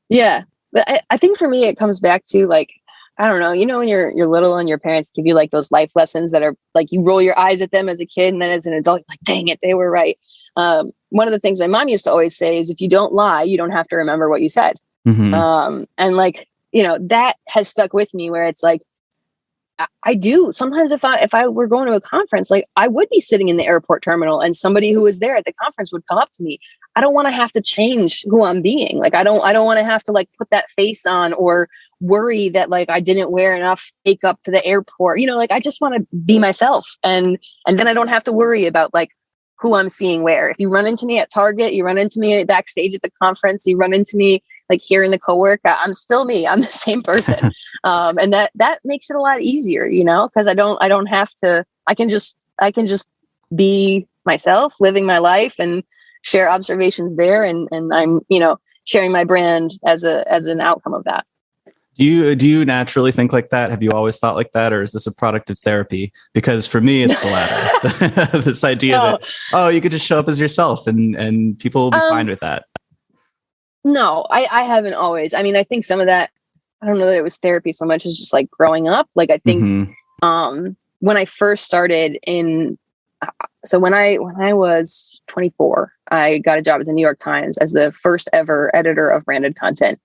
S1: Yeah.
S2: But I think for me, it comes back to like, I don't know, when you're little and your parents give you like those life lessons that are like, you roll your eyes at them as a kid. And then as an adult, you're like, dang it, they were right. One of the things my mom used to always say is if you don't lie, you don't have to remember what you said.
S1: Mm-hmm.
S2: And like, that has stuck with me where it's like, I do sometimes if I were going to a conference, like I would be sitting in the airport terminal and somebody who was there at the conference would come up to me. I don't want to have to change who I'm being. Like, I don't want to have to like put that face on or worry that like I didn't wear enough makeup to the airport. Like I just want to be myself. And then I don't have to worry about like who I'm seeing where. If you run into me at Target, you run into me backstage at the conference, you run into me like hearing the co-work, I'm still me. I'm the same person. And that makes it a lot easier, because I don't have to, I can just be myself, living my life and share observations there. And I'm, sharing my brand as an outcome of that.
S1: Do you naturally think like that? Have you always thought like that? Or is this a product of therapy? Because for me, it's the latter. This idea that, you could just show up as yourself and people will be fine with that.
S2: No, I haven't always. I mean, I think some of that, I don't know that it was therapy so much as just like growing up. Like, I think when I first started so when I was 24, I got a job at the New York Times as the first ever editor of branded content.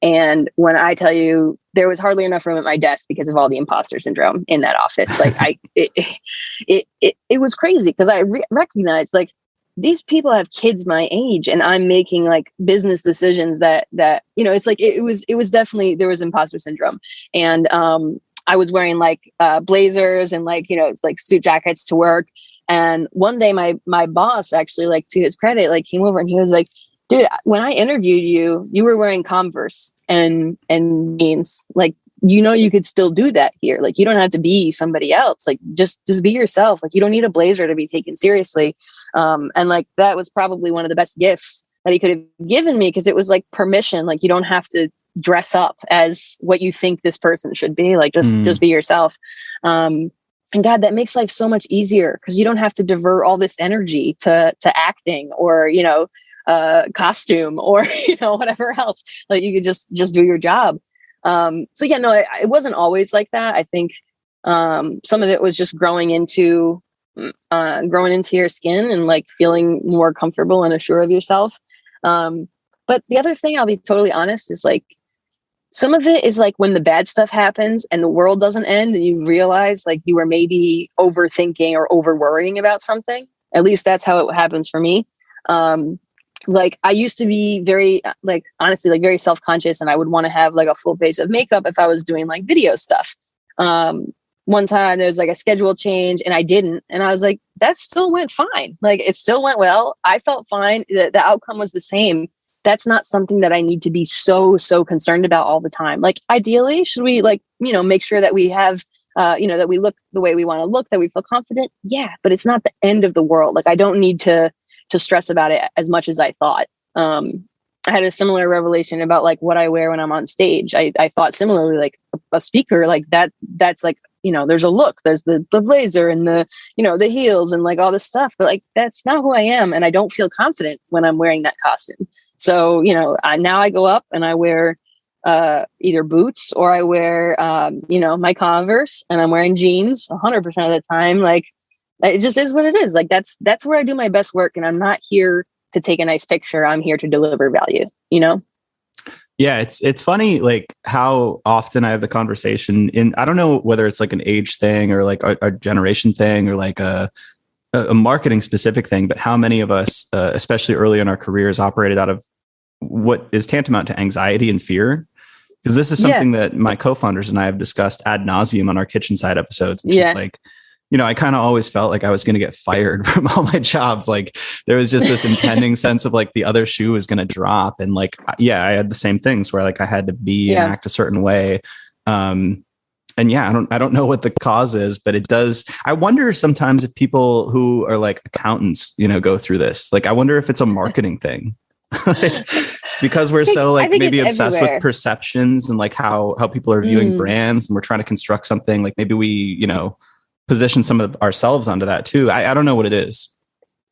S2: And when I tell you, there was hardly enough room at my desk because of all the imposter syndrome in that office. Like it was crazy because I recognized like these people have kids my age and I'm making like business decisions that, it's like, it was definitely, there was imposter syndrome. And I was wearing like blazers and like, it's like suit jackets to work. And one day my boss actually, like, to his credit, like came over and he was like, dude, when I interviewed you, you were wearing Converse and jeans. Like, you could still do that here. Like, you don't have to be somebody else. Like, just be yourself. Like, you don't need a blazer to be taken seriously. And like, that was probably one of the best gifts that he could have given me, because it was like permission. Like, you don't have to dress up as what you think this person should be. Like, just be yourself. And God, that makes life so much easier because you don't have to divert all this energy to acting or, costume or, whatever else. Like, you could just do your job. So yeah, no, it wasn't always like that. I think some of it was just growing into your skin and like feeling more comfortable and assured of yourself. But the other thing, I'll be totally honest, is like, some of it is like when the bad stuff happens and the world doesn't end and you realize like you were maybe overthinking or over worrying about something. At least that's how it happens for me. Like, I used to be very, like, honestly, like very self-conscious, and I would want to have like a full face of makeup if I was doing like video stuff. One time there was like a schedule change and I didn't. And I was like, that still went fine. Like, it still went well. I felt fine. The outcome was the same. That's not something that I need to be so concerned about all the time. Like, ideally, should we like, make sure that we have, that we look the way we want to look, that we feel confident. Yeah. But it's not the end of the world. Like, I don't need to stress about it as much as I thought. I had a similar revelation about like what I wear when I'm on stage. I thought similarly, like a speaker, like that's like, there's a look, there's the blazer and the, the heels and like all this stuff, but like, that's not who I am. And I don't feel confident when I'm wearing that costume. So, now I go up and I wear either boots or I wear, my Converse, and I'm wearing jeans 100% of the time. Like, it just is what it is. Like, that's where I do my best work. And I'm not here to take a nice picture. I'm here to deliver value,
S1: Yeah, it's funny, like how often I have the conversation I don't know whether it's like an age thing or like a generation thing or like a marketing specific thing, but how many of us, especially early in our careers, operated out of what is tantamount to anxiety and fear. Because this is something that my co-founders and I have discussed ad nauseum on our kitchen side episodes, which is like, I kind of always felt like I was going to get fired from all my jobs. Like, there was just this impending sense of like the other shoe was going to drop. And like, I had the same things where like I had to be and act a certain way. And I don't know what the cause is, but it does. I wonder sometimes if people who are like accountants, go through this. Like, I wonder if it's a marketing thing. Because we're so like maybe obsessed with perceptions and like how people are viewing brands, and we're trying to construct something like maybe we, position some of ourselves onto that too. I don't know what it is.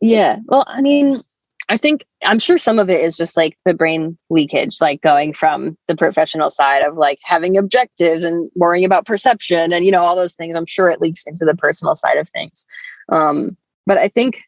S2: Yeah. Well, I mean, I'm sure some of it is just like the brain leakage, like going from the professional side of like having objectives and worrying about perception and, all those things. I'm sure it leaks into the personal side of things. But I think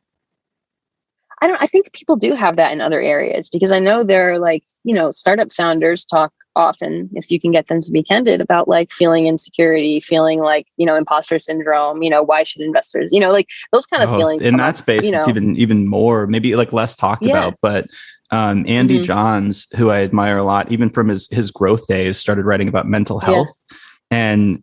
S2: people do have that in other areas, because I know there are like, startup founders talk often, if you can get them to be candid, about like feeling insecurity, feeling like, imposter syndrome, why should investors, like those kind of feelings.
S1: In that space, it's even more, maybe like less talked about, but Andy Johns, who I admire a lot, even from his growth days, started writing about mental health. And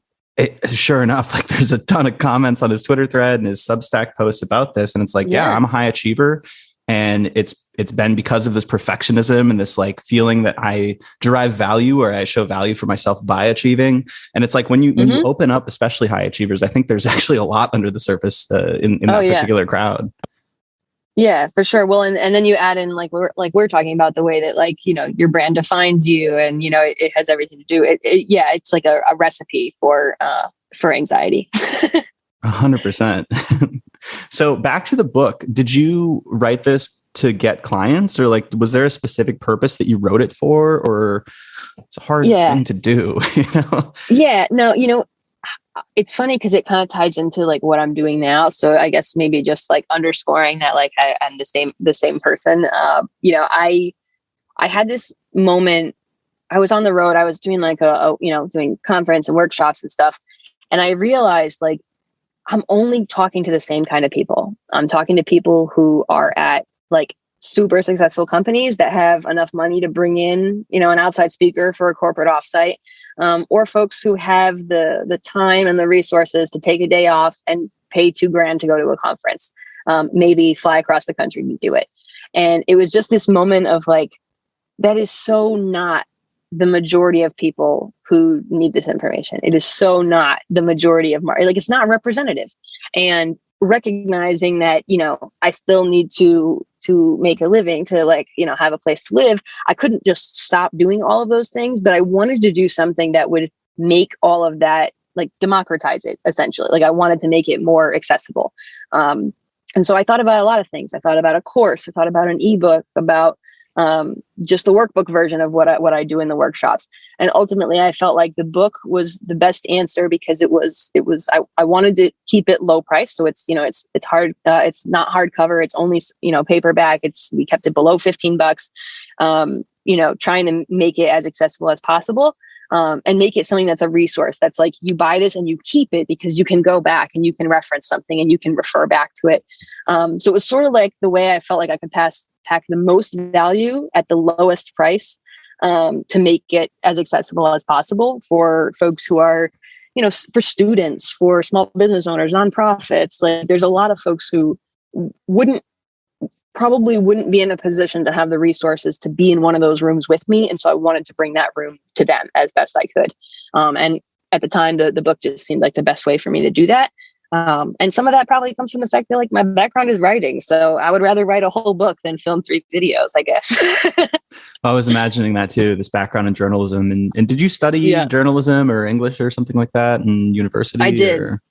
S1: sure enough, like there's a ton of comments on his Twitter thread and his Substack posts about this. And it's like, I'm a high achiever. And it's been because of this perfectionism and this like feeling that I derive value or I show value for myself by achieving. And it's like when you open up, especially high achievers, I think there's actually a lot under the surface in that particular crowd.
S2: Yeah, for sure. Well, and then you add in we're talking about the way that like, you know, your brand defines you and, you know, it has everything to do. It's like a recipe for anxiety.
S1: 100%. So back to the book, did you write this to get clients or like, was there a specific purpose that you wrote it for, or it's a hard thing to do, you know?
S2: Yeah, no, you know, it's funny because it kind of ties into like what I'm doing now. So I guess maybe just like underscoring that, like I'm the same person. You know, I had this moment. I was on the road. I was doing like doing conference and workshops and stuff. And I realized like, I'm only talking to the same kind of people. I'm talking to people who are at like super successful companies that have enough money to bring in, you know, an outside speaker for a corporate offsite, or folks who have the time and the resources to take a day off and pay $2,000 to go to a conference, maybe fly across the country to do it. And it was just this moment of like, that is so not the majority of people who need this information. It is so not the majority of like it's not representative. And recognizing that, you know, I still need to make a living, to like, you know, have a place to live. I couldn't just stop doing all of those things, but I wanted to do something that would make all of that, like democratize it essentially. Like I wanted to make it more accessible. And so I thought about a lot of things. I thought about a course. I thought about an ebook, about just the workbook version of what I do in the workshops. And ultimately I felt like the book was the best answer because I wanted to keep it low price. So it's, you know, it's hard. It's not hardcover. It's only, you know, paperback. We kept it below $15, you know, trying to make it as accessible as possible. And make it something that's a resource. That's like, you buy this and you keep it because you can go back and you can reference something and you can refer back to it. So it was sort of like the way I felt like I could pack the most value at the lowest price, to make it as accessible as possible for folks who are, you know, for students, for small business owners, nonprofits. Like there's a lot of folks who probably wouldn't be in a position to have the resources to be in one of those rooms with me. And so I wanted to bring that room to them as best I could. And at the time, the book just seemed like the best way for me to do that. And some of that probably comes from the fact that like my background is writing. So I would rather write a whole book than film 3 videos, I guess.
S1: I was imagining that too, this background in journalism. And did you study journalism or English or something like that in university?
S2: I did.
S1: Or?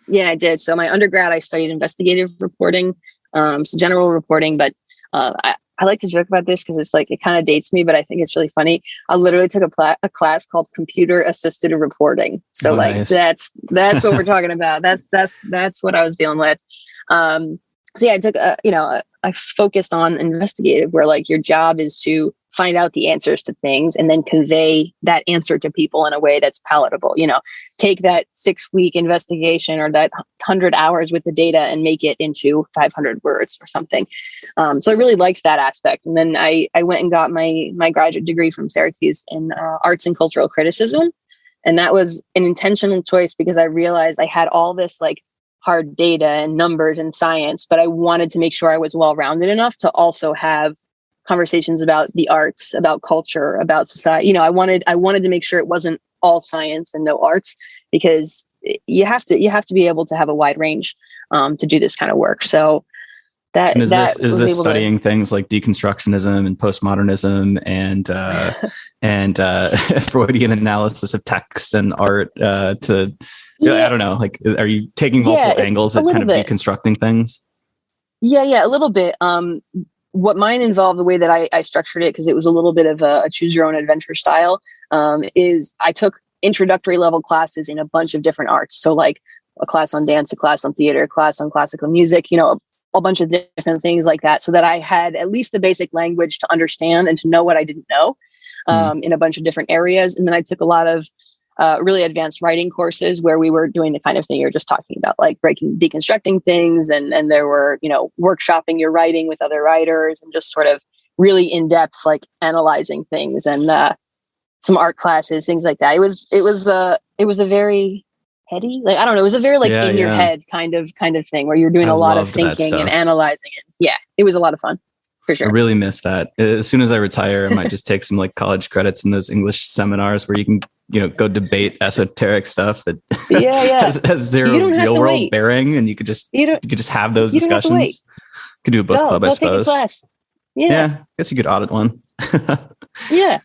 S2: Yeah, I did. So my undergrad, I studied investigative reporting. So general reporting, but I like to joke about this because it's like, it kind of dates me, but I think it's really funny. I literally took a class called computer assisted reporting. So like, that's what we're talking about. That's what I was dealing with. So yeah, I took I focused on investigative, where like your job is to find out the answers to things and then convey that answer to people in a way that's palatable. You know, take that 6-week investigation or that 100 hours with the data and make it into 500 words or something. So I really liked that aspect. And then I went and got my graduate degree from Syracuse in arts and cultural criticism. And that was an intentional choice because I realized I had all this like hard data and numbers and science, but I wanted to make sure I was well-rounded enough to also have conversations about the arts, about culture, about society. You know, I wanted to make sure it wasn't all science and no arts, because you have to be able to have a wide range to do this kind of work. So that
S1: is this studying things like deconstructionism and postmodernism and Freudian analysis of text and art to I don't know, like, are you taking multiple angles at kind of deconstructing things?
S2: Yeah, a little bit. What mine involved, the way that I structured it, because it was a little bit of a choose your own adventure style, is I took introductory level classes in a bunch of different arts. So like a class on dance, a class on theater, a class on classical music, you know, a bunch of different things like that, so that I had at least the basic language to understand and to know what I didn't know in a bunch of different areas. And then I took a lot of really advanced writing courses where we were doing the kind of thing you're just talking about, like deconstructing things. And there were, you know, workshopping your writing with other writers and just sort of really in depth, like analyzing things, and some art classes, things like that. It was a very heady. Like, I don't know. It was a very like
S1: Yeah,
S2: in your
S1: yeah.
S2: head kind of thing where you're doing
S1: I
S2: a lot of
S1: loved that
S2: thinking and
S1: stuff.
S2: analyzing it. Yeah, it was a lot of fun for
S1: I
S2: sure.
S1: really miss that. As soon as I retire, I might just take some like college credits in those English seminars where you can, go debate esoteric stuff that
S2: Yeah, yeah.
S1: has
S2: You
S1: zero
S2: don't have
S1: real
S2: to
S1: world
S2: wait.
S1: bearing, and you could just have those
S2: You don't have to wait.
S1: discussions. Could do a book club, I
S2: Go take a
S1: suppose.
S2: class. Yeah.
S1: Yeah, I guess you could audit one.
S2: Yeah.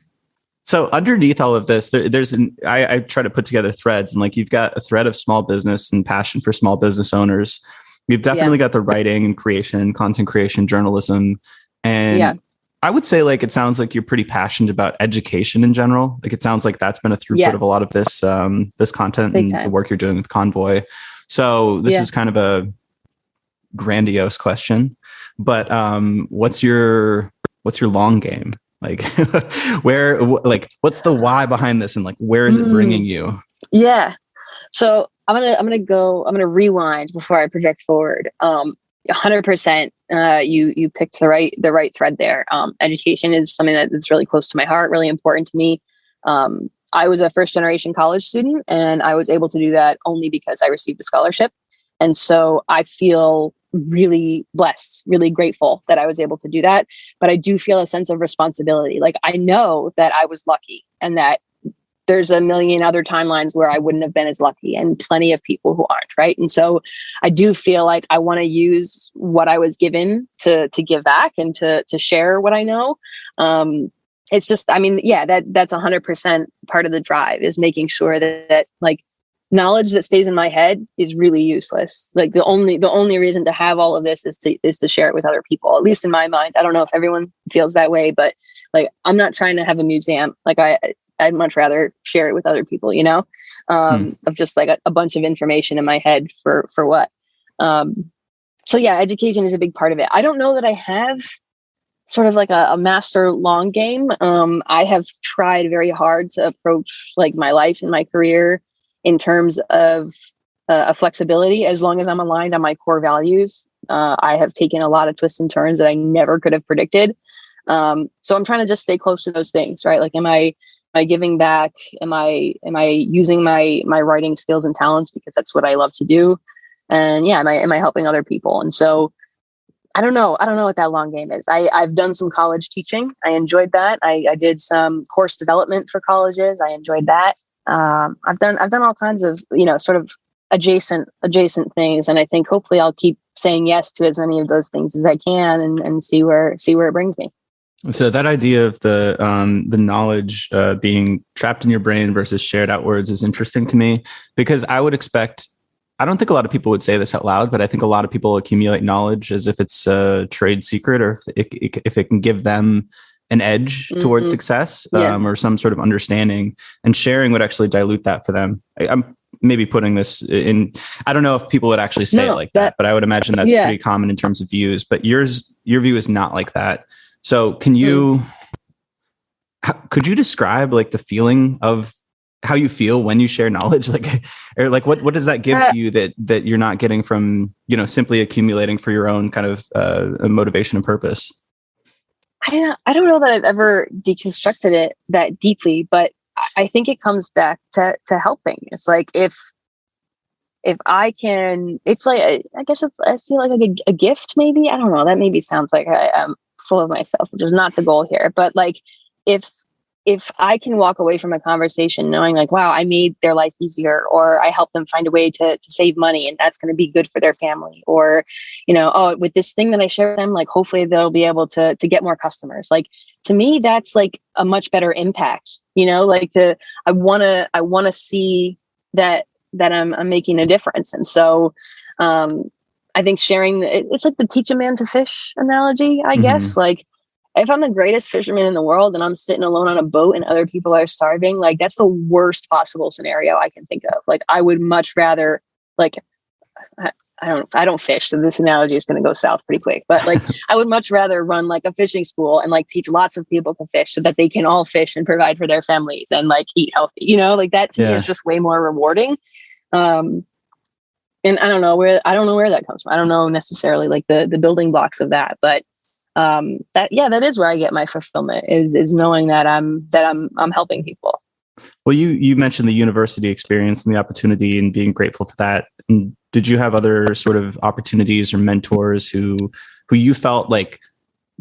S1: So underneath all of this, I try to put together threads, and like you've got a thread of small business and passion for small business owners. You've definitely got the writing and creation, content creation, journalism,
S2: Yeah.
S1: and I would say like it sounds like you're pretty passionate about education in general. Like it sounds like that's been a throughput
S2: Yeah.
S1: of a lot of this content
S2: Big
S1: and
S2: time.
S1: the work you're doing with Convoy. So this is kind of a grandiose question, but what's your long game? Like what's the why behind this, and like where is it bringing you?
S2: Yeah. So I'm gonna rewind before I project forward. 100%. You picked the right thread there. Education is something that's really close to my heart, really important to me. I was a first generation college student, and I was able to do that only because I received a scholarship. And so I feel really blessed, really grateful that I was able to do that. But I do feel a sense of responsibility. Like, I know that I was lucky, and that there's a million other timelines where I wouldn't have been as lucky, and plenty of people who aren't, right? And so I do feel like I want to use what I was given to give back and to share what I know. It's just, I mean, yeah, that's 100% part of the drive, is making sure that like knowledge that stays in my head is really useless. Like the only reason to have all of this is to share it with other people, at least in my mind. I don't know if everyone feels that way, but like, I'm not trying to have a museum. Like I'd much rather share it with other people, of just like a bunch of information in my head for what. So yeah, education is a big part of it. I don't know that I have sort of like a master long game. I have tried very hard to approach like my life and my career in terms of a flexibility, as long as I'm aligned on my core values. I have taken a lot of twists and turns that I never could have predicted. So I'm trying to just stay close to those things, right? Like, am I giving back? Am I using my writing skills and talents because that's what I love to do? And yeah, am I helping other people? And so I don't know what that long game is. I've done some college teaching. I enjoyed that. I did some course development for colleges. I enjoyed that. I've done all kinds of, sort of adjacent things. And I think hopefully I'll keep saying yes to as many of those things as I can, and see where it brings me.
S1: So that idea of the knowledge being trapped in your brain versus shared outwards is interesting to me, because I don't think a lot of people would say this out loud, but I think a lot of people accumulate knowledge as if it's a trade secret, or if it can give them an edge towards success, or some sort of understanding, and sharing would actually dilute that for them. I'm maybe putting this in, I don't know if people would actually say it like that, but I would imagine that's pretty common in terms of views, but your view is not like that. So could you describe like the feeling of how you feel when you share knowledge? Like, or like, what does that give to you that you're not getting from, simply accumulating for your own kind of motivation and purpose?
S2: I don't know that I've ever deconstructed it that deeply, but I think it comes back to helping. It's like, if I can, it's like, I guess I feel like a gift, maybe. I don't know. That maybe sounds like I'm full of myself, which is not the goal here. But like, if I can walk away from a conversation knowing like, wow, I made their life easier, or I helped them find a way to save money, and that's going to be good for their family, or, with this thing that I share with them, like, hopefully they'll be able to get more customers. Like, to me, that's like a much better impact, like I want to see that I'm making a difference. And so, I think sharing, it's like the teach a man to fish analogy, I guess. Like, if I'm the greatest fisherman in the world and I'm sitting alone on a boat and other people are starving, like, that's the worst possible scenario I can think of. Like, I would much rather, like, I don't fish, so this analogy is going to go south pretty quick, but like, I would much rather run like a fishing school and like teach lots of people to fish so that they can all fish and provide for their families and like eat healthy, like, that to me is just way more rewarding. And I don't know where that comes from. I don't know necessarily like the building blocks of that, but that is where I get my fulfillment, is knowing that I'm helping people.
S1: Well, you mentioned the university experience and the opportunity and being grateful for that. And did you have other sort of opportunities or mentors who you felt like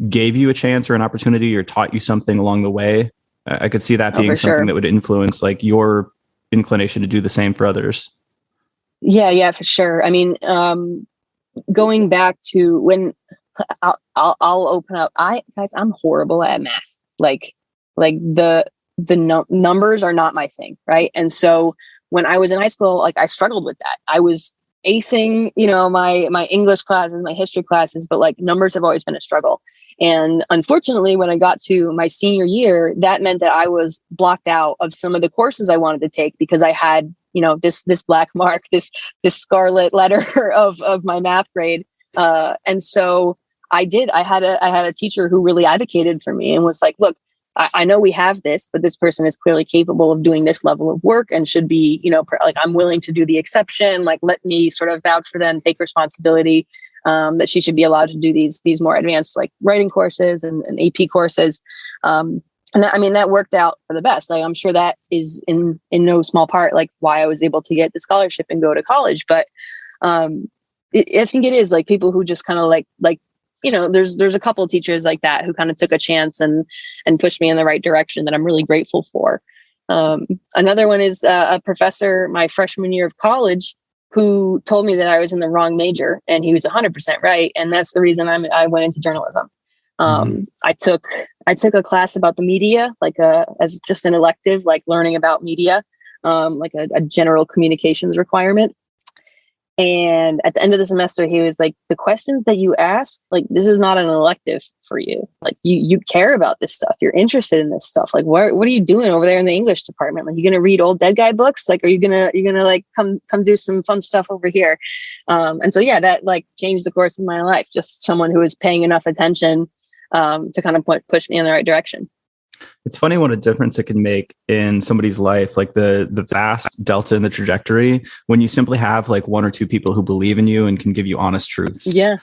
S1: gave you a chance or an opportunity or taught you something along the way? I could see that being
S2: for
S1: something
S2: sure.
S1: that would influence like your inclination to do the same for others.
S2: Yeah, for sure. I mean, going back to when I'll open up. I'm horrible at math. Like the numbers are not my thing, right? And so when I was in high school, like I struggled with that. I was acing, my English classes, my history classes, but like numbers have always been a struggle. And unfortunately, when I got to my senior year, that meant that I was blocked out of some of the courses I wanted to take because I had, this black mark, this scarlet letter of my math grade. And so I had a teacher who really advocated for me and was like, look, I know we have this, but this person is clearly capable of doing this level of work and should be, like I'm willing to do the exception. Like, let me sort of vouch for them, take responsibility, that she should be allowed to do these more advanced like writing courses and AP courses. And that worked out for the best. Like, I'm sure that is in no small part, like why I was able to get the scholarship and go to college. But I think it is like people who just kind of like, there's a couple of teachers like that who kind of took a chance and pushed me in the right direction that I'm really grateful for. Another one is a professor my freshman year of college who told me that I was in the wrong major, and he was 100% right. And that's the reason I went into journalism. I took a class about the media, like as just an elective, like learning about media, like a general communications requirement. And at the end of the semester, he was like, the questions that you asked, like, this is not an elective for you. Like, you care about this stuff. You're interested in this stuff. Like, what are you doing over there in the English department? Like, you're going to read old dead guy books? Like, are you going to like come do some fun stuff over here? And so, yeah, that like changed the course of my life. Just someone who was paying enough attention to kind of push me in the right direction.
S1: It's funny what a difference it can make in somebody's life, like the vast delta in the trajectory when you simply have like one or two people who believe in you and can give you honest truths.
S2: Yeah.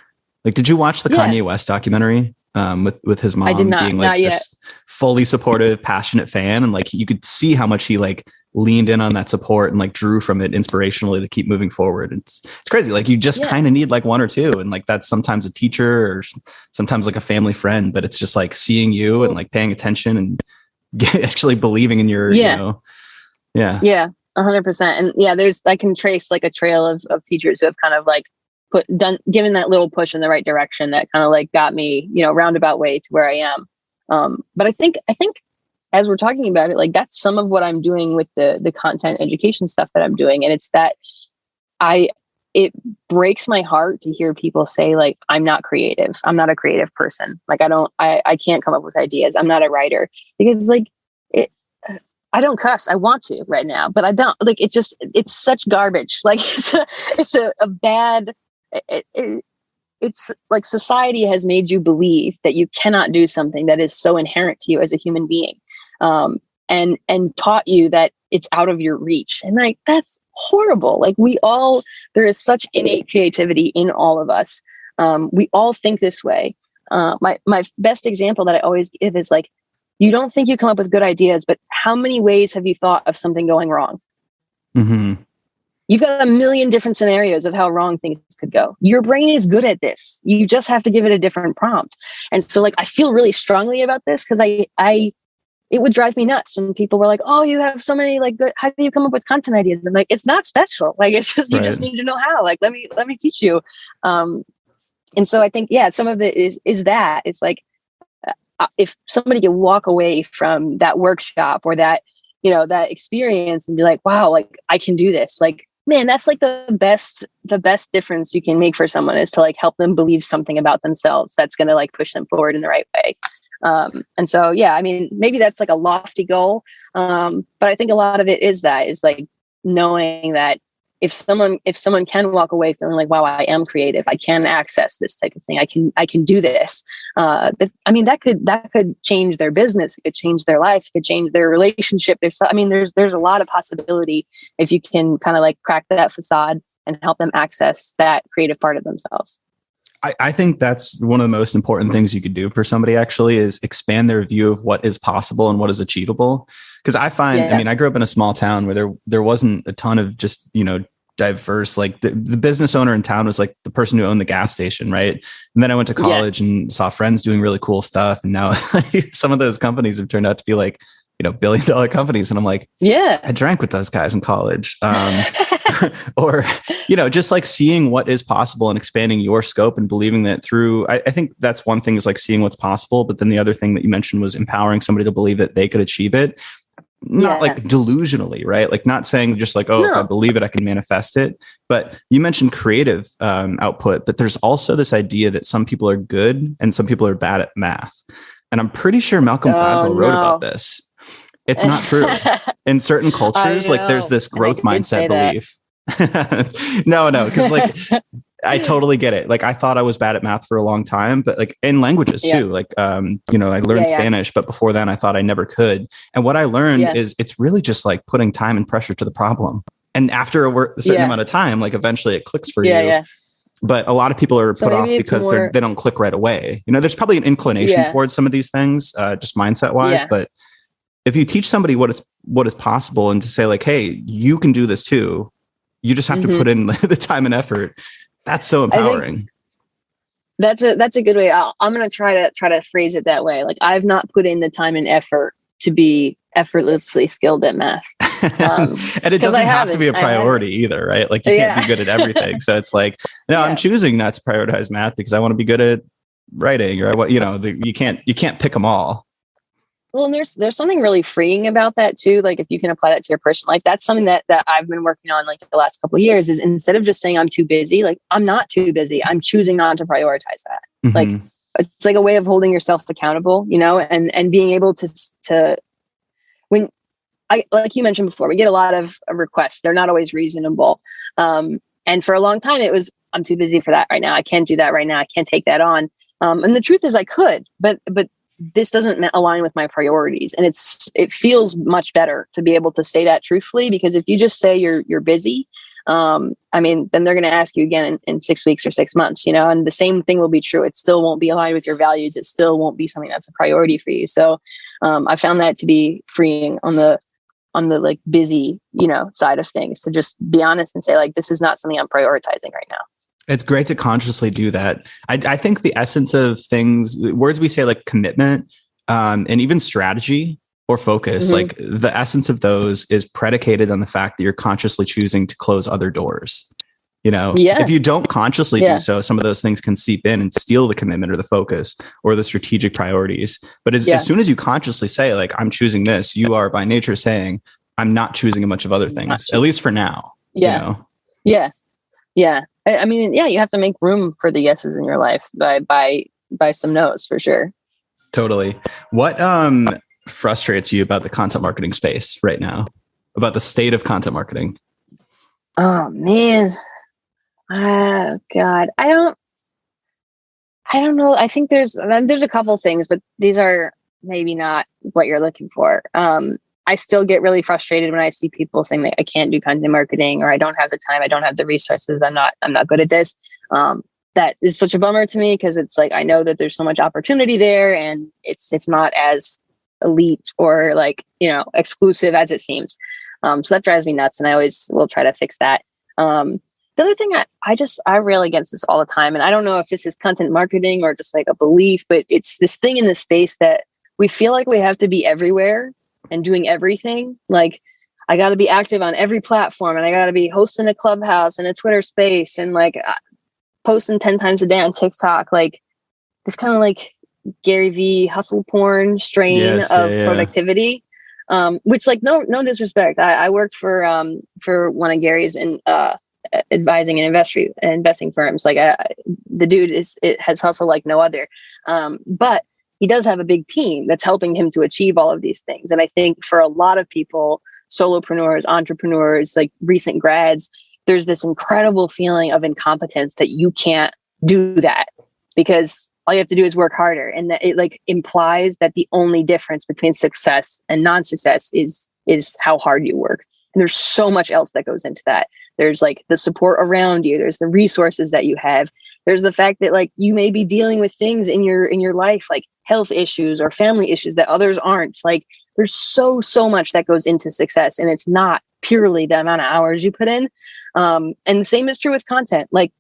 S1: Like, did you watch the Kanye West documentary with his mom being like this fully supportive, passionate fan? And like, you could see how much he like leaned in on that support and like drew from it inspirationally to keep moving forward. It's crazy. Like, you just kind of need like one or two. And like, that's sometimes a teacher or sometimes like a family friend, but it's just like seeing you and like paying attention and actually believing in your,
S2: Yeah, 100%. And I can trace like a trail of teachers who have kind of like given that little push in the right direction that kind of like got me, roundabout way to where I am. But I think as we're talking about it, like that's some of what I'm doing with the content education stuff that I'm doing. And it's that it breaks my heart to hear people say like, I'm not creative. I'm not a creative person. Like, I can't come up with ideas. I'm not a writer because like I don't cuss. I want to right now, but I don't. Like, it's such garbage. Like, it's a bad, it's like society has made you believe that you cannot do something that is so inherent to you as a human being. And taught you that it's out of your reach. And like, that's horrible. Like, there is such innate creativity in all of us. We all think this way. My best example that I always give is like, you don't think you come up with good ideas, but how many ways have you thought of something going wrong?
S1: Mm-hmm.
S2: You've got a million different scenarios of how wrong things could go. Your brain is good at this. You just have to give it a different prompt. And so like, I feel really strongly about this because it would drive me nuts when people were like, oh, you have so many like good, how do you come up with content ideas? I'm like, it's not special. Like, it's just, you just need to know how, like, let me teach you. And so I think, some of it is that it's like, if somebody can walk away from that workshop or that, that experience and be like, wow, like I can do this. Like, man, that's like the best difference you can make for someone is to like help them believe something about themselves that's going to like push them forward in the right way. And so, I mean, maybe that's like a lofty goal. But I think a lot of it is like knowing that if someone can walk away feeling like, wow, I am creative, I can access this type of thing, I can do this. That could change their business. It could change their life. It could change their relationship. There's a lot of possibility if you can kind of like crack that facade and help them access that creative part of themselves.
S1: I think that's one of the most important things you could do for somebody actually is expand their view of what is possible and what is achievable. Because I find, I mean, I grew up in a small town where there wasn't a ton of just, diverse, like the business owner in town was like the person who owned the gas station. Right. And then I went to college and saw friends doing really cool stuff. And now some of those companies have turned out to be like, billion-dollar companies. And I'm like, I drank with those guys in college. Or, just like seeing what is possible and expanding your scope and believing that through, I think that's one thing is like seeing what's possible. But then the other thing that you mentioned was empowering somebody to believe that they could achieve it. Not like delusionally, right? Like not saying just like, if I believe it, I can manifest it. But you mentioned creative output, but there's also this idea that some people are good and some people are bad at math. And I'm pretty sure Malcolm Gladwell wrote about this. It's not true. In certain cultures, like there's this growth mindset belief. No, because like I totally get it. Like I thought I was bad at math for a long time, but like in languages too. Like I learned Spanish, but before then I thought I never could. And what I learned is it's really just like putting time and pressure to the problem. And after a certain amount of time, like eventually it clicks for you. Yeah. But a lot of people are put off because they don't click right away. There's probably an inclination towards some of these things, just mindset wise. But if you teach somebody what is possible and to say like, hey, you can do this too. You just have to put in the time and effort. That's so empowering.
S2: That's a good way. I'm going to try to phrase it that way. Like I've not put in the time and effort to be effortlessly skilled at math.
S1: And it doesn't have to be a priority either, right? Like you can't be good at everything. So it's like, no, I'm choosing not to prioritize math because I want to be good at writing or you can't pick them all.
S2: Well, and there's something really freeing about that too. Like if you can apply that to your personal life, that's something that I've been working on like the last couple of years is instead of just saying I'm too busy, like I'm not too busy. I'm choosing not to prioritize that. Mm-hmm. Like it's like a way of holding yourself accountable, and being able to when like you mentioned before, we get a lot of requests. They're not always reasonable. And for a long time it was, I'm too busy for that right now. I can't do that right now. I can't take that on. And the truth is I could, but this doesn't align with my priorities. And it feels much better to be able to say that truthfully, because if you just say you're busy, then they're going to ask you again in 6 weeks or 6 months, and the same thing will be true. It still won't be aligned with your values. It still won't be something that's a priority for you. So, I found that to be freeing on the like busy, side of things, to just be honest and say like, this is not something I'm prioritizing right now.
S1: It's great to consciously do that. I think the essence of things, words we say like commitment, and even strategy or focus, like the essence of those is predicated on the fact that you're consciously choosing to close other doors. If you don't consciously do so, some of those things can seep in and steal the commitment or the focus or the strategic priorities. But as soon as you consciously say like, I'm choosing this, you are by nature saying, I'm not choosing a bunch of other things, at least for now.
S2: Yeah. You have to make room for the yeses in your life by some no's for sure.
S1: Totally. What frustrates you about the content marketing space right now? About the state of content marketing?
S2: Oh man. Oh God. I don't know. I think there's a couple things, but these are maybe not what you're looking for. I still get really frustrated when I see people saying that I can't do content marketing, or I don't have the time, I don't have the resources, I'm not good at this. That is such a bummer to me, because it's like I know that there's so much opportunity there, and it's not as elite or like exclusive as it seems. So that drives me nuts, and I always will try to fix that. The other thing I rail against this all the time, and I don't know if this is content marketing or just like a belief, but it's this thing in the space that we feel like we have to be everywhere and doing everything. Like I got to be active on every platform, and I got to be hosting a Clubhouse and a Twitter space, and like posting 10 times a day on TikTok. Like this kind of like Gary V hustle porn strain of productivity, which like no disrespect. I worked for one of Gary's in advising and investing firms. Like the dude has hustle like no other. But he does have a big team that's helping him to achieve all of these things. And I think for a lot of people, solopreneurs, entrepreneurs, like recent grads, there's this incredible feeling of incompetence that you can't do that because all you have to do is work harder. And that it like implies that the only difference between success and non-success is how hard you work. And there's so much else that goes into that. There's like the support around you. There's the resources that you have. There's the fact that like you may be dealing with things in your life, like health issues or family issues that others aren't. Like there's so much that goes into success, and it's not purely the amount of hours you put in. And the same is true with content. Like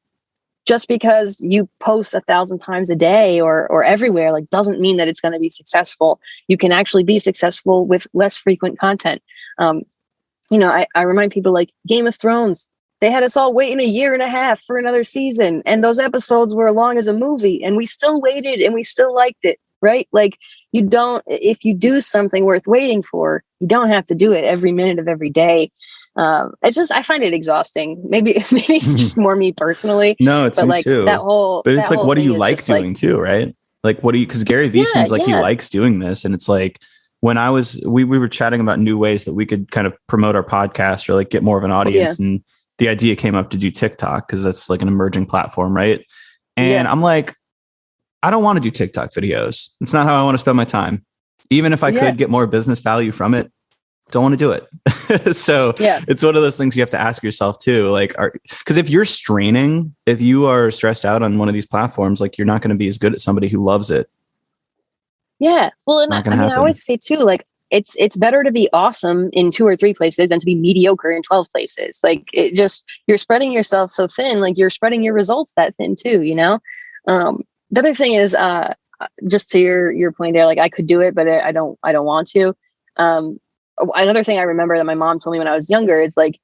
S2: just because you post 1,000 times a day or everywhere, like doesn't mean that it's going to be successful. You can actually be successful with less frequent content. I remind people like Game of Thrones. They had us all waiting 1.5 years for another season. And those episodes were long as a movie, and we still waited and we still liked it, right? Like if you do something worth waiting for, you don't have to do it every minute of every day. I find it exhausting. Maybe it's just more me personally.
S1: No, it's
S2: but
S1: me
S2: like
S1: too. But it's like, what do you like doing too, right? Like, because Gary Vee seems like he likes doing this. And it's like, when we were chatting about new ways that we could kind of promote our podcast or like get more of an audience. And the idea came up to do TikTok because that's like an emerging platform. Right. And I'm like, I don't want to do TikTok videos. It's not how I want to spend my time. Even if I could get more business value from it, don't want to do it. So it's one of those things you have to ask yourself too. Like, because if you are stressed out on one of these platforms, like you're not going to be as good as somebody who loves it.
S2: Yeah. Well, and I always say too, like it's better to be awesome in 2 or 3 places than to be mediocre in 12 places. Like you're spreading yourself so thin, like you're spreading your results that thin too, you know? The other thing is, just to your point there, like I could do it, but I don't want to. Another thing I remember that my mom told me when I was younger is like,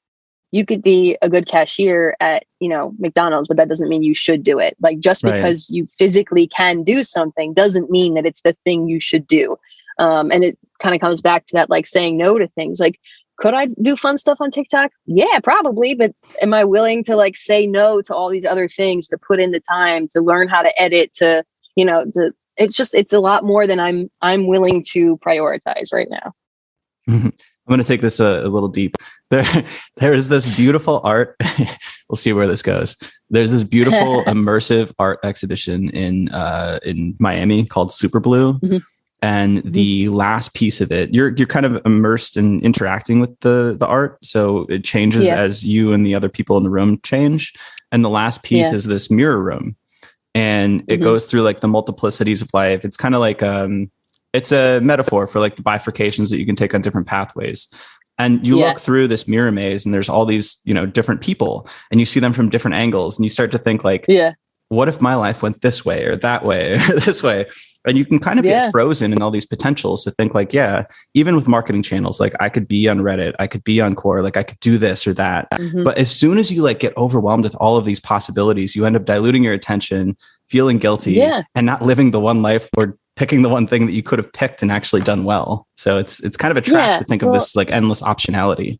S2: you could be a good cashier at, McDonald's, but that doesn't mean you should do it. Like just because you physically can do something doesn't mean that it's the thing you should do. And it kind of comes back to that, like saying no to things. Like, could I do fun stuff on TikTok? Yeah, probably. But am I willing to like say no to all these other things, to put in the time, to learn how to edit, it's a lot more than I'm willing to prioritize right now.
S1: I'm going to take this a little deep. There is this beautiful art. We'll see where this goes. There's this beautiful immersive art exhibition in Miami called Super Blue. Mm-hmm. And the last piece of it, you're kind of immersed in interacting with the art. So it changes as you and the other people in the room change. And the last piece is this mirror room. And it goes through like the multiplicities of life. It's kind of like, it's a metaphor for like the bifurcations that you can take on different pathways. And you look through this mirror maze and there's all these, different people, and you see them from different angles, and you start to think like, what if my life went this way or that way or this way? And you can kind of get frozen in all these potentials to think like, even with marketing channels, like I could be on Reddit, I could be on Core, like I could do this or that. Mm-hmm. But as soon as you like get overwhelmed with all of these possibilities, you end up diluting your attention, feeling guilty and not living the one life or picking the one thing that you could have picked and actually done well. So it's kind of a trap to think of this like endless optionality.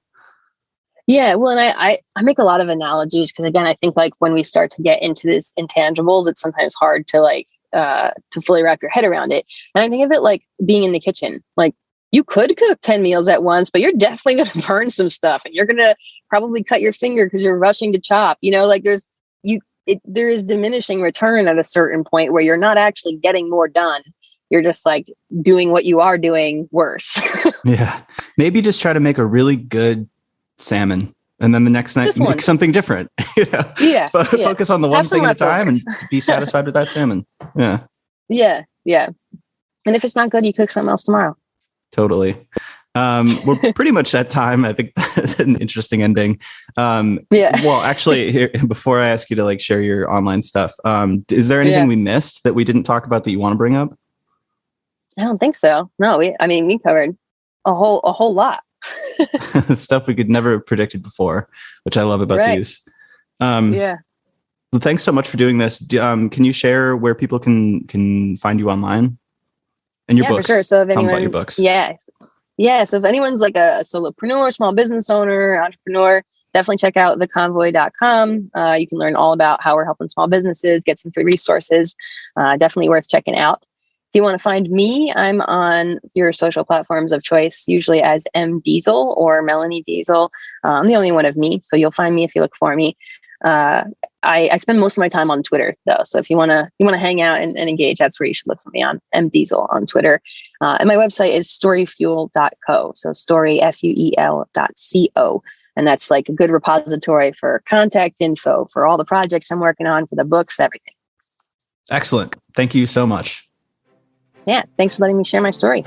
S2: Yeah, well, and I make a lot of analogies because, again, I think like when we start to get into this intangibles, it's sometimes hard to like to fully wrap your head around it. And I think of it like being in the kitchen. Like you could cook 10 meals at once, but you're definitely going to burn some stuff, and you're going to probably cut your finger because you're rushing to chop. Like there is diminishing return at a certain point where you're not actually getting more done. You're just like doing what you are doing worse.
S1: Yeah, maybe just try to make a really good salmon, and then the next night make something different. Focus on the one thing at a time and be satisfied with that salmon. And
S2: if it's not good, you cook something else tomorrow.
S1: Totally. We're pretty much at time. I think that's an interesting ending. Well, actually, here, before I ask you to like share your online stuff, is there anything we missed that we didn't talk about that you want to bring up?
S2: I don't think so. No, we covered a whole lot.
S1: Stuff we could never have predicted before, which I love about these. Well, thanks so much for doing this. Can you share where people can find you online and your books?
S2: For sure. So if anyone,
S1: about your books.
S2: So if anyone's like a solopreneur, small business owner, entrepreneur, definitely check out theconvoy.com. You can learn all about how we're helping small businesses, get some free resources. Definitely worth checking out. If you want to find me, I'm on your social platforms of choice, usually as M. Deziel or Melanie Deziel. I'm the only one of me, so you'll find me if you look for me. I spend most of my time on Twitter, though. So if you want to hang out and engage, that's where you should look for me, on M. Deziel on Twitter. And my website is storyfuel.co. So story, FUEL.co. And that's like a good repository for contact info, for all the projects I'm working on, for the books, everything.
S1: Excellent. Thank you so much.
S2: Yeah. Thanks for letting me share my story.